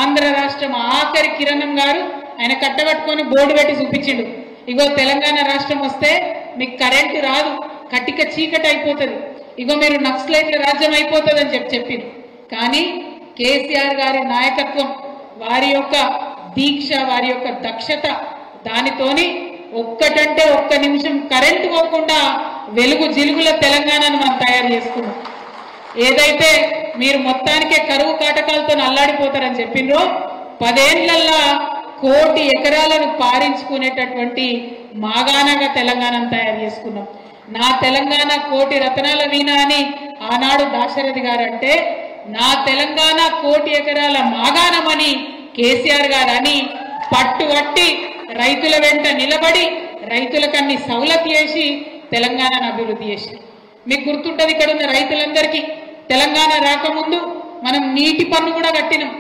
ఆంధ్ర రాష్ట్రం ఆఖరి కిరణం గారు ఆయన కట్టబట్టుకొని బోర్డు పెట్టి చూపించిండు, ఇగో తెలంగాణ రాష్ట్రం వస్తే మీకు కరెంటు రాదు, కటిక చీకటి అయిపోతుంది, ఇగో మీరు నక్సలైట్ల రాజ్యం అయిపోతుంది అని చెప్పిండు. కానీ కేసీఆర్ గారి నాయకత్వం, వారి యొక్క దీక్ష, వారి యొక్క దక్షత, దానితోని ఒక్కటంటే 1 నిమిషం కరెంటు పోకుండా వెలుగు జిలుగుల తెలంగాణను మనం తయారు చేసుకున్నాం. ఏదైతే మీరు మొత్తానికే కరువు కాటకాలతో అల్లాడిపోతారని చెప్పిండ్రో, 10 ఏళ్లల్లా 1 కోటి ఎకరాలను పారించుకునేటటువంటి మాగాణంగా తెలంగాణను తయారు చేసుకున్నాం. నా తెలంగాణ 1 కోటి రతనాల వీణ అని ఆనాడు దాశరథి గారు అంటే, నా తెలంగాణ 1 కోటి ఎకరాల మాగాణమని కేసీఆర్ గారు అని పట్టుబట్టి రైతుల వెంట నిలబడి రైతులకన్ని సౌలత్ చేసి తెలంగాణను అభివృద్ధి చేసి. మీకు గుర్తుంటది, ఇక్కడ ఉన్న రైతులందరికీ తెలంగాణ రాకముందు మనం నీటి పన్ను కూడా కట్టినాం.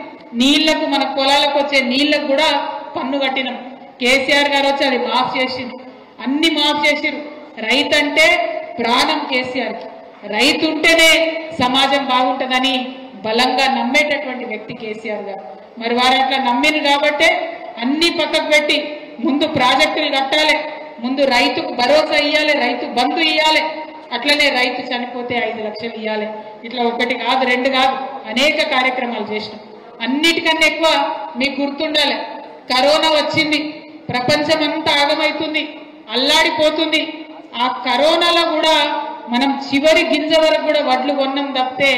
నీళ్లకు, మన పొలాలకు వచ్చే నీళ్లకు కూడా పన్ను కట్టినాం. కేసీఆర్ గారు వచ్చి అది మాఫ్ చేసిండు, అన్ని మాఫ్ చేసిరు. రైతు అంటే ప్రాణం కేసీఆర్కి, రైతు ఉంటేనే సమాజం బాగుంటుందని బలంగా నమ్మేటటువంటి వ్యక్తి కేసీఆర్ గారు. మరి వారు అట్లా నమ్మిరు కాబట్టే అన్ని పక్కకు పెట్టి ముందు ప్రాజెక్టులు కట్టాలి, ముందు రైతుకు భరోసా ఇవ్వాలి, రైతు బంధు ఇవ్వాలి, అట్లనే రైతు చనిపోతే 5 లక్షలు ఇవ్వాలి. ఇట్లా 1 కాదు 2 కాదు అనేక కార్యక్రమాలు చేసినాం. అన్నిటికన్నా ఎక్కువ మీకు గుర్తుండాలి, కరోనా వచ్చింది, ప్రపంచం అంతా ఆగమైతుంది, అల్లాడిపోతుంది. ఆ కరోనాలో కూడా మనం చివరి గింజ వరకు కూడా వడ్లు కొన్నాం తప్పితే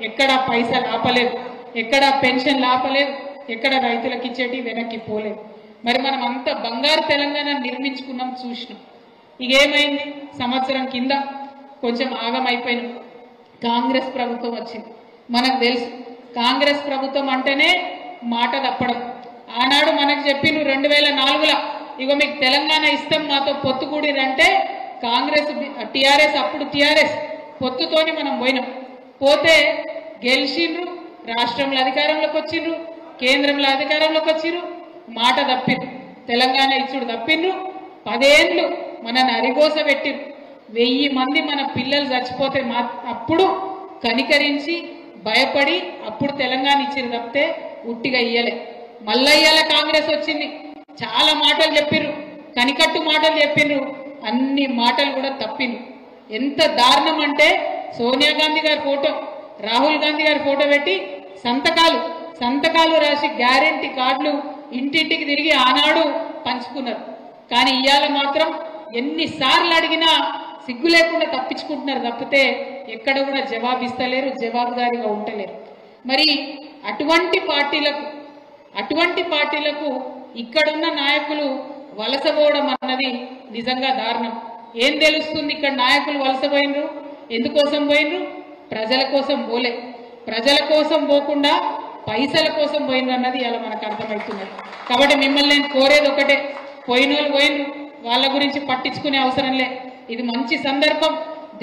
ఎక్కడ పైసలు ఆపలేదు, ఎక్కడ పెన్షన్ ఆపలేదు, ఎక్కడ రైతులకు ఇచ్చేటి వెనక్కి పోలేదు. మరి మనం అంత బంగారు తెలంగాణ నిర్మించుకున్నాం, చూసినాం. ఇకేమైంది? సంవత్సరం కింద కొంచెం ఆగమైపోయినాం. కాంగ్రెస్ ప్రభుత్వం వచ్చింది. మనకు తెలుసు, కాంగ్రెస్ ప్రభుత్వం అంటేనే మాట తప్పడం. ఆనాడు మనకు చెప్పిండ్రు 2004లో, ఇగో మీకు తెలంగాణ ఇస్తాం, మాతో పొత్తుకూడిరంటే కాంగ్రెస్, టీఆర్ఎస్, అప్పుడు టీఆర్ఎస్ పొత్తుతోని మనం పోయినాం. పోతే గెలిచిండ్రు, రాష్ట్రంలో అధికారంలోకి వచ్చిండ్రు, కేంద్రంలో అధికారంలోకి వచ్చిండ్రు, మాట తప్పిండ్రు, తెలంగాణ ఇచ్చుడు తప్పిండ్రు. 10 ఏళ్ళు మనని అరిగోస పెట్టిండ్రు. 1000 మంది మన పిల్లలు చచ్చిపోతే అప్పుడు కనికరించి భయపడి అప్పుడు తెలంగాణ ఇచ్చిరు తప్పితే ఉట్టిగా ఇయ్యలే. మళ్ళా ఇయ్యాల కాంగ్రెస్ వచ్చింది, చాలా మాటలు చెప్పిర్రు, కనికట్టు మాటలు చెప్పిర్రు, అన్ని మాటలు కూడా తప్పిండ్రు. ఎంత దారుణం అంటే సోనియా గాంధీ గారి ఫోటో, రాహుల్ గాంధీ గారి ఫోటో పెట్టి సంతకాలు రాసి గ్యారెంటీ కార్డులు ఇంటింటికి తిరిగి ఆనాడు పంచుకున్నారు. కానీ ఇవాళ మాత్రం ఎన్నిసార్లు అడిగినా సిగ్గు లేకుండా తప్పించుకుంటున్నారు తప్పితే ఎక్కడ కూడా జవాబిస్తలేరు, జవాబుదారీగా ఉండలేరు. మరి అటువంటి పార్టీలకు ఇక్కడున్న నాయకులు వలసపోవడం అన్నది నిజంగా దారుణం. ఏం తెలుస్తుంది ఇక్కడ నాయకులు వలసపోయినరు? ఎందుకోసం పోయినరు? ప్రజల కోసం పోలే. ప్రజల కోసం పోకుండా పైసల కోసం పోయినరు అన్నది ఇలా మనకు అర్థమవుతున్నది. కాబట్టి మిమ్మల్ని నేను కోరేది ఒకటే, పోయినోళ్ళు పోయినరు, వాళ్ళ గురించి పట్టించుకునే అవసరం లే. ఇది మంచి సందర్భం.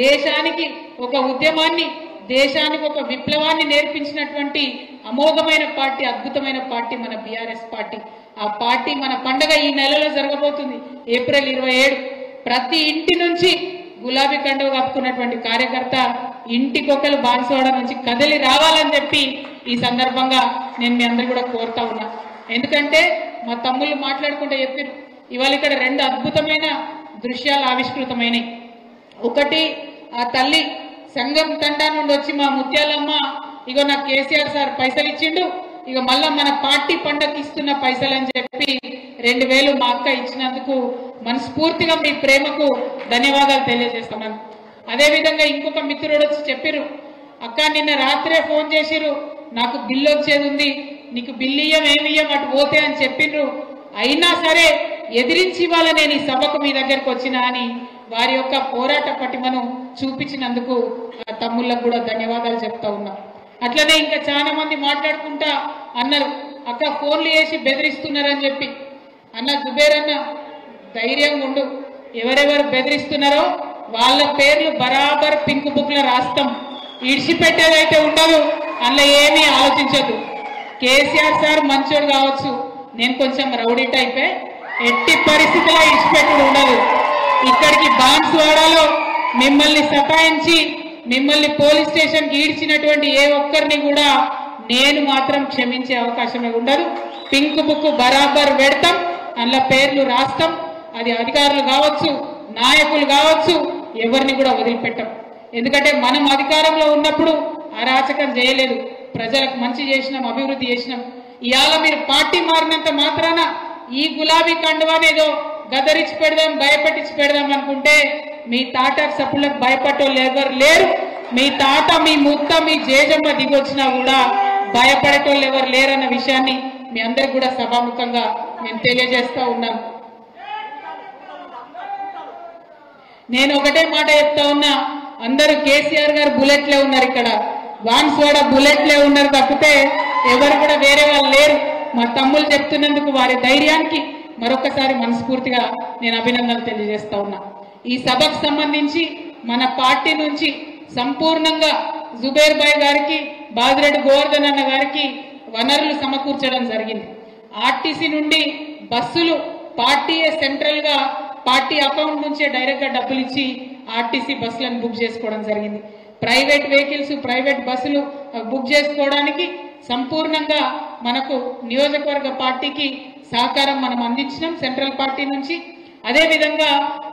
దేశానికి ఒక ఉద్యమాన్ని, దేశానికి ఒక విప్లవాన్ని నేర్పించినటువంటి అమోఘమైన పార్టీ, అద్భుతమైన పార్టీ మన బీఆర్ఎస్ పార్టీ. ఆ పార్టీ మన పండగ ఈ నెలలో జరగబోతుంది, ఏప్రిల్ 27. ప్రతి ఇంటి నుంచి గులాబీ కండువ కప్పుకున్నటువంటి కార్యకర్త ఇంటికొకరు బాన్సువాడ నుంచి కదిలి రావాలని చెప్పి ఈ సందర్భంగా నేను మీ అందరు కూడా కోరుతా ఉన్నా. ఎందుకంటే మా తమ్ముళ్ళు మాట్లాడుకుంటే చెప్పారు, ఇవాళ ఇక్కడ 2 అద్భుతమైన దృశ్యాలు ఆవిష్కృతమైనవి. ఒకటి, ఆ తల్లి సంఘం తండా నుండి వచ్చి మా ముత్యాలమ్మ, ఇగో నాకు కేసీఆర్ సార్ పైసలు ఇచ్చిండు, ఇక మళ్ళా మన పార్టీ పండగకి ఇస్తున్న పైసలు అని చెప్పి 2000 మా అక్క ఇచ్చినందుకు మనస్ఫూర్తిగా మీ ప్రేమకు ధన్యవాదాలు తెలియజేస్తున్నాను. అదేవిధంగా ఇంకొక మిత్రుడు వచ్చి చెప్పారు, అక్క నిన్న రాత్రే ఫోన్ చేసిరు, నాకు బిల్లు వచ్చేది ఉంది, నీకు బిల్లు ఏమియ్యం అటు పోతే అని చెప్పిండ్రు. అయినా సరే ఎదిరించి ఇవాళ నేను ఈ సభకు మీ దగ్గరకు వచ్చినా అని వారి యొక్క పోరాట పటిమను చూపించినందుకు తమ్ముళ్ళకు కూడా ధన్యవాదాలు చెప్తా ఉన్నా. అట్లనే ఇంకా చాలా మంది మాట్లాడుకుంటా అన్నారు, అక్క ఫోన్లు చేసి బెదిరిస్తున్నారని చెప్పి. అన్న జుబేర్ అన్న ధైర్యంగా ఉండు, ఎవరెవరు బెదిరిస్తున్నారో వాళ్ళ పేర్లు బరాబర్ పింక్ బుక్ లో రాస్తాం, ఇడిచిపెట్టేదైతే ఉండదు, అందులో ఏమీ ఆలోచించద్దు. కేసీఆర్ సార్ మంచోడు కావచ్చు, నేను కొంచెం రౌడీ టైపే, ఎట్టి పరిస్థితుల్లో ఇడిచిపెట్టుడు ఉండదు. ఇక్కడికి బాన్సువాడలో మిమ్మల్ని సతాయించి మిమ్మల్ని పోలీస్ స్టేషన్కి ఈడ్చినటువంటి ఏ ఒక్కరిని కూడా నేను మాత్రం క్షమించే అవకాశమే ఉండదు. పింక్ బుక్ బరాబర్ పెడతాం, అందులో పేర్లు రాస్తాం. అది అధికారులు కావచ్చు, నాయకులు కావచ్చు, ఎవరిని కూడా వదిలిపెట్టాం. ఎందుకంటే మనం అధికారంలో ఉన్నప్పుడు అరాచకం చేయలేదు, ప్రజలకు మంచి చేసినాం, అభివృద్ధి చేసినాం. ఇవాళ మీరు పార్టీ మారినంత మాత్రాన ఈ గులాబీ కండువానేదో గదరించి పెడదాం, భయపెట్టించి పెడదాం అనుకుంటే మీ తాట సప్పులకు భయపడేటోళ్ళు ఎవరు లేరు. మీ తాత, మీ ముత్త, మీ జేజమ్మ దిగొచ్చినా కూడా భయపడేటోళ్ళు ఎవరు లేరన్న విషయాన్ని మీ అందరికి కూడా సభాముఖంగా నేను తెలియజేస్తా ఉన్నాను. నేను ఒకటే మాట చెప్తా ఉన్నా, అందరూ కేసీఆర్ గారు బుల్లెట్లే ఉన్నారు, ఇక్కడ బాన్సువాడ బుల్లెట్లే ఉన్నారు తప్పితే ఎవరు కూడా వేరే వాళ్ళు లేరు. మా తమ్ముళ్ళు చెప్తున్నందుకు వారి ధైర్యానికి మరొకసారి మనస్ఫూర్తిగా నేను అభినందనలు తెలియజేస్తా ఉన్నా. ఈ సభకు సంబంధించి మన పార్టీ నుంచి సంపూర్ణంగా జుబేర్ భాయ్ గారికి, బాజిరెడ్డి గోవర్ధన్ అన్న గారికి వనరులు సమకూర్చడం జరిగింది. ఆర్టీసీ నుండి బస్సులు పార్టీయే సెంట్రల్ గా పార్టీ అకౌంట్ నుంచే డైరెక్ట్ గా డబ్బులు ఇచ్చి ఆర్టీసీ బస్సులను బుక్ చేసుకోవడం జరిగింది. ప్రైవేట్ వెహికల్స్, ప్రైవేట్ బస్సులు బుక్ చేసుకోవడానికి సంపూర్ణంగా మనకు నియోజకవర్గ పార్టీకి సహకారం మనం అందించినాం సెంట్రల్ పార్టీ నుంచి. అదేవిధంగా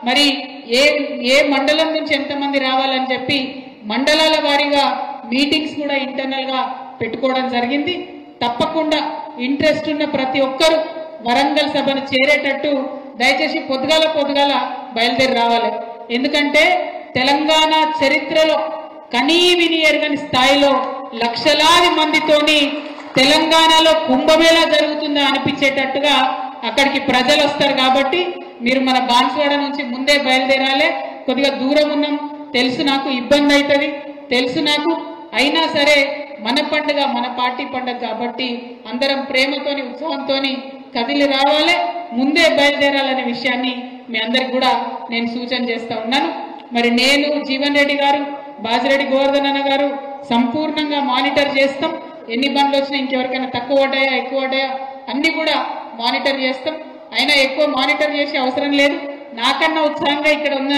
మరి ఏ మండలం నుంచి ఎంతమంది రావాలని చెప్పి మండలాల వారీగా మీటింగ్స్ కూడా ఇంటర్నల్ గా పెట్టుకోవడం జరిగింది. తప్పకుండా ఇంట్రెస్ట్ ఉన్న ప్రతి ఒక్కరూ వరంగల్ సభను చేరేటట్టు దయచేసి పొద్దుగాల బయలుదేరి రావాలి. ఎందుకంటే తెలంగాణ చరిత్రలో కనీవిని ఎరగని స్థాయిలో లక్షలాది మందితోని తెలంగాణలో కుంభమేళా జరుగుతుందా అనిపించేటట్టుగా అక్కడికి ప్రజలు వస్తారు. కాబట్టి మీరు మన బాన్సువాడ నుంచి ముందే బయలుదేరాలి. కొద్దిగా దూరం ఉన్నాం, తెలుసు, నాకు ఇబ్బంది అవుతుంది, తెలుసు నాకు. అయినా సరే మన పండుగ, మన పార్టీ పండుగ కాబట్టి అందరం ప్రేమతోని, ఉత్సాహంతోని కదిలి రావాలి, ముందే బయలుదేరాలనే విషయాన్ని మీ అందరికి కూడా నేను సూచన చేస్తా ఉన్నాను. మరి నేను, జీవన్ రెడ్డి గారు, బాజిరెడ్డి గోవర్ధన్ అన్న గారు సంపూర్ణంగా మానిటర్ చేస్తాం. ఎన్ని బండ్లు వచ్చినా, ఇంకెవరికైనా తక్కువ పడ్డాయా, ఎక్కువ పడ్డాయా అన్ని కూడా మానిటర్ చేస్తాం. అయినా ఎక్కువ మానిటర్ చేసే అవసరం లేదు. నాకన్నా ఉత్సాహంగా ఇక్కడ ఉన్న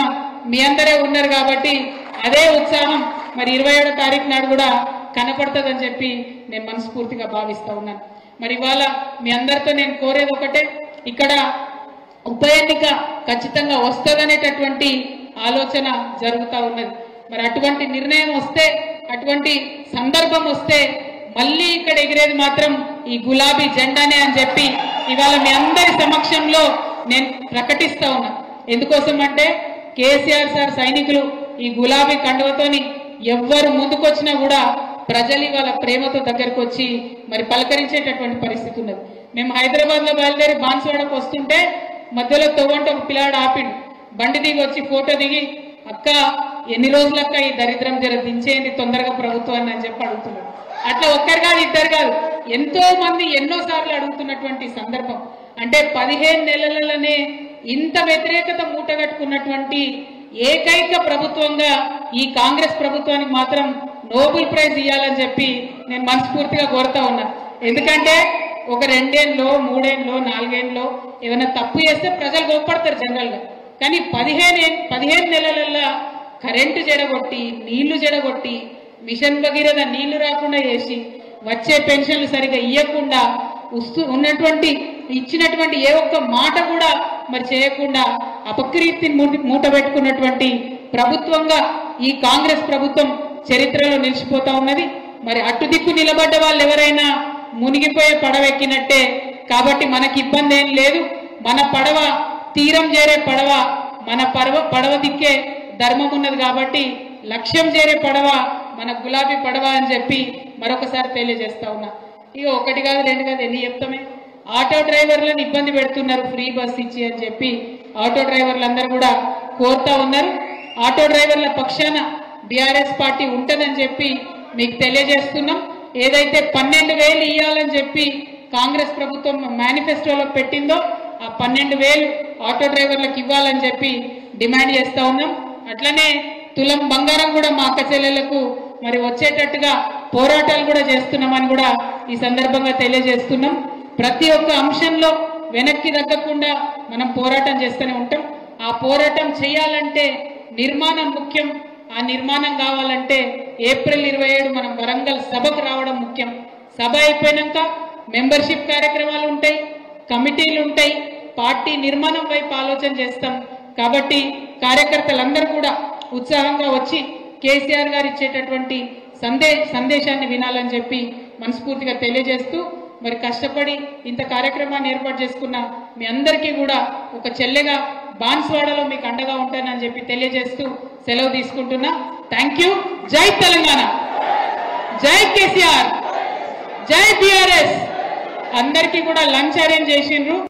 మీ అందరే ఉన్నారు కాబట్టి అదే ఉత్సాహం మరి 27వ తారీఖు నాడు కూడా కనపడుతుందని చెప్పి నేను మనస్ఫూర్తిగా భావిస్తా ఉన్నాను. మరి ఇవాళ మీ అందరితో నేను కోరేది ఒకటే, ఇక్కడ ఉప ఎన్నిక ఖచ్చితంగా వస్తుందనేటటువంటి ఆలోచన జరుగుతూ ఉన్నది. మరి అటువంటి నిర్ణయం వస్తే, అటువంటి సందర్భం వస్తే మళ్ళీ ఇక్కడ ఎగిరేది మాత్రం ఈ గులాబీ జెండానే అని చెప్పి ఇవాళ మీ అందరి సమక్షంలో నేను ప్రకటిస్తా ఉన్నా. ఎందుకోసం అంటే కేసీఆర్ సార్ సైనికులు ఈ గులాబీ కండువతోని ఎవ్వరు ముందుకొచ్చినా కూడా ప్రజలు ఇవాళ ప్రేమతో దగ్గరకు వచ్చి మరి పలకరించేటటువంటి పరిస్థితి ఉన్నది. మేము హైదరాబాద్ లో బయలుదేరి బాన్సువాడకు వస్తుంటే మధ్యలో తవ్వంటే ఒక పిల్లాడు ఆపిండు, బండి దిగి వచ్చి ఫోటో దిగి, అక్క ఎన్ని రోజులక్క ఈ దరిద్రం జర దించేయండి తొందరగా ప్రభుత్వాన్ని అని చెప్పి అడుగుతున్నాడు. అట్లా ఒక్కరు కాదు ఇద్దరు కాదు, ఎంతో మంది ఎన్నోసార్లు అడుగుతున్నటువంటి సందర్భం. అంటే 15 నెలలనే ఇంత వ్యతిరేకత మూటగట్టుకున్నటువంటి ఏకైక ప్రభుత్వంగా ఈ కాంగ్రెస్ ప్రభుత్వానికి మాత్రం నోబెల్ ప్రైజ్ ఇవ్వాలని చెప్పి నేను మనస్ఫూర్తిగా కోరుతా ఉన్నా. ఎందుకంటే ఒక 2 ఏళ్ళలో 3 ఏళ్ళలో 4 ఏళ్ళలో ఏమైనా తప్పు చేస్తే ప్రజలు గొప్పడతారు జనరల్ గా, కానీ 15 నెలలలో కరెంటు జడగొట్టి, నీళ్లు జడగొట్టి, మిషన్ భగీరథ నీళ్లు రాకుండా చేసి, వచ్చే పెన్షన్లు సరిగా ఇవ్వకుండా, ఉన్నటువంటి ఇచ్చినటువంటి ఏ ఒక్క మాట కూడా మరి చేయకుండా అపకీర్తిని మూట పెట్టుకున్నటువంటి ప్రభుత్వంగా ఈ కాంగ్రెస్ ప్రభుత్వం చరిత్రలో నిలిచిపోతా ఉన్నది. మరి అట్టుదిక్కు నిలబడ్డ వాళ్ళు ఎవరైనా మునిగిపోయే పడవెక్కినట్టే. కాబట్టి మనకి ఇబ్బంది ఏం లేదు. మన పడవ తీరం చేరే పడవ, మన పడవ దిక్కే ధర్మం ఉన్నది కాబట్టి లక్ష్యం చేరే పడవ మన గులాబీ పడవ అని చెప్పి మరొకసారి తెలియజేస్తా ఉన్నా. ఇక 1 కాదు 2 కాదు ఎన్ని చెప్తామే. ఆటో డ్రైవర్లను ఇబ్బంది పెడుతున్నారు ఫ్రీ బస్ ఇచ్చి అని చెప్పి ఆటో డ్రైవర్లందరూ కూడా కోరుతా ఉన్నారు. ఆటో డ్రైవర్ల పక్షాన బీఆర్ఎస్ పార్టీ ఉంటుందని చెప్పి మీకు తెలియజేస్తున్నాం. ఏదైతే 12,000 ఇవ్వాలని చెప్పి కాంగ్రెస్ ప్రభుత్వం మేనిఫెస్టోలో పెట్టిందో ఆ 12,000 ఆటో డ్రైవర్లకు ఇవ్వాలని చెప్పి డిమాండ్ చేస్తా ఉన్నాం. అట్లనే తులం బంగారం కూడా మా అక్క చెల్లెళ్లకు మరి వచ్చేటట్టుగా పోరాటాలు కూడా చేస్తున్నామని కూడా ఈ సందర్భంగా తెలియజేస్తున్నాం. ప్రతి ఒక్క అంశంలో వెనక్కి తగ్గకుండా మనం పోరాటం చేస్తూనే ఉంటాం. ఆ పోరాటం చేయాలంటే నిర్మాణం ముఖ్యం. ఆ నిర్మాణం కావాలంటే ఏప్రిల్ 27 మనం వరంగల్ సభకు రావడం ముఖ్యం. సభ అయిపోయినాక మెంబర్షిప్ కార్యక్రమాలు ఉంటాయి, కమిటీలు ఉంటాయి, పార్టీ నిర్మాణం వైపు ఆలోచన చేస్తాం. కాబట్టి కార్యకర్తలందరూ కూడా ఉత్సాహంగా వచ్చి కేసీఆర్ గారు ఇచ్చేటటువంటి సందేశాన్ని వినాలని చెప్పి మనస్ఫూర్తిగా తెలియజేస్తూ, మరి కష్టపడి ఇంత కార్యక్రమాన్ని ఏర్పాటు చేసుకున్న మీ అందరికీ కూడా ఒక చెల్లెగా బాన్స్వాడలో మీకు అండగా ఉంటానని చెప్పి తెలియజేస్తూ సెలవు తీసుకుంటున్నా. Thank you. జై తెలంగాణ, జై కేసీఆర్, జై బీఆర్ఎస్. అందరికీ కూడా లంచ్ అరేంజ్ చేసిండ్రు.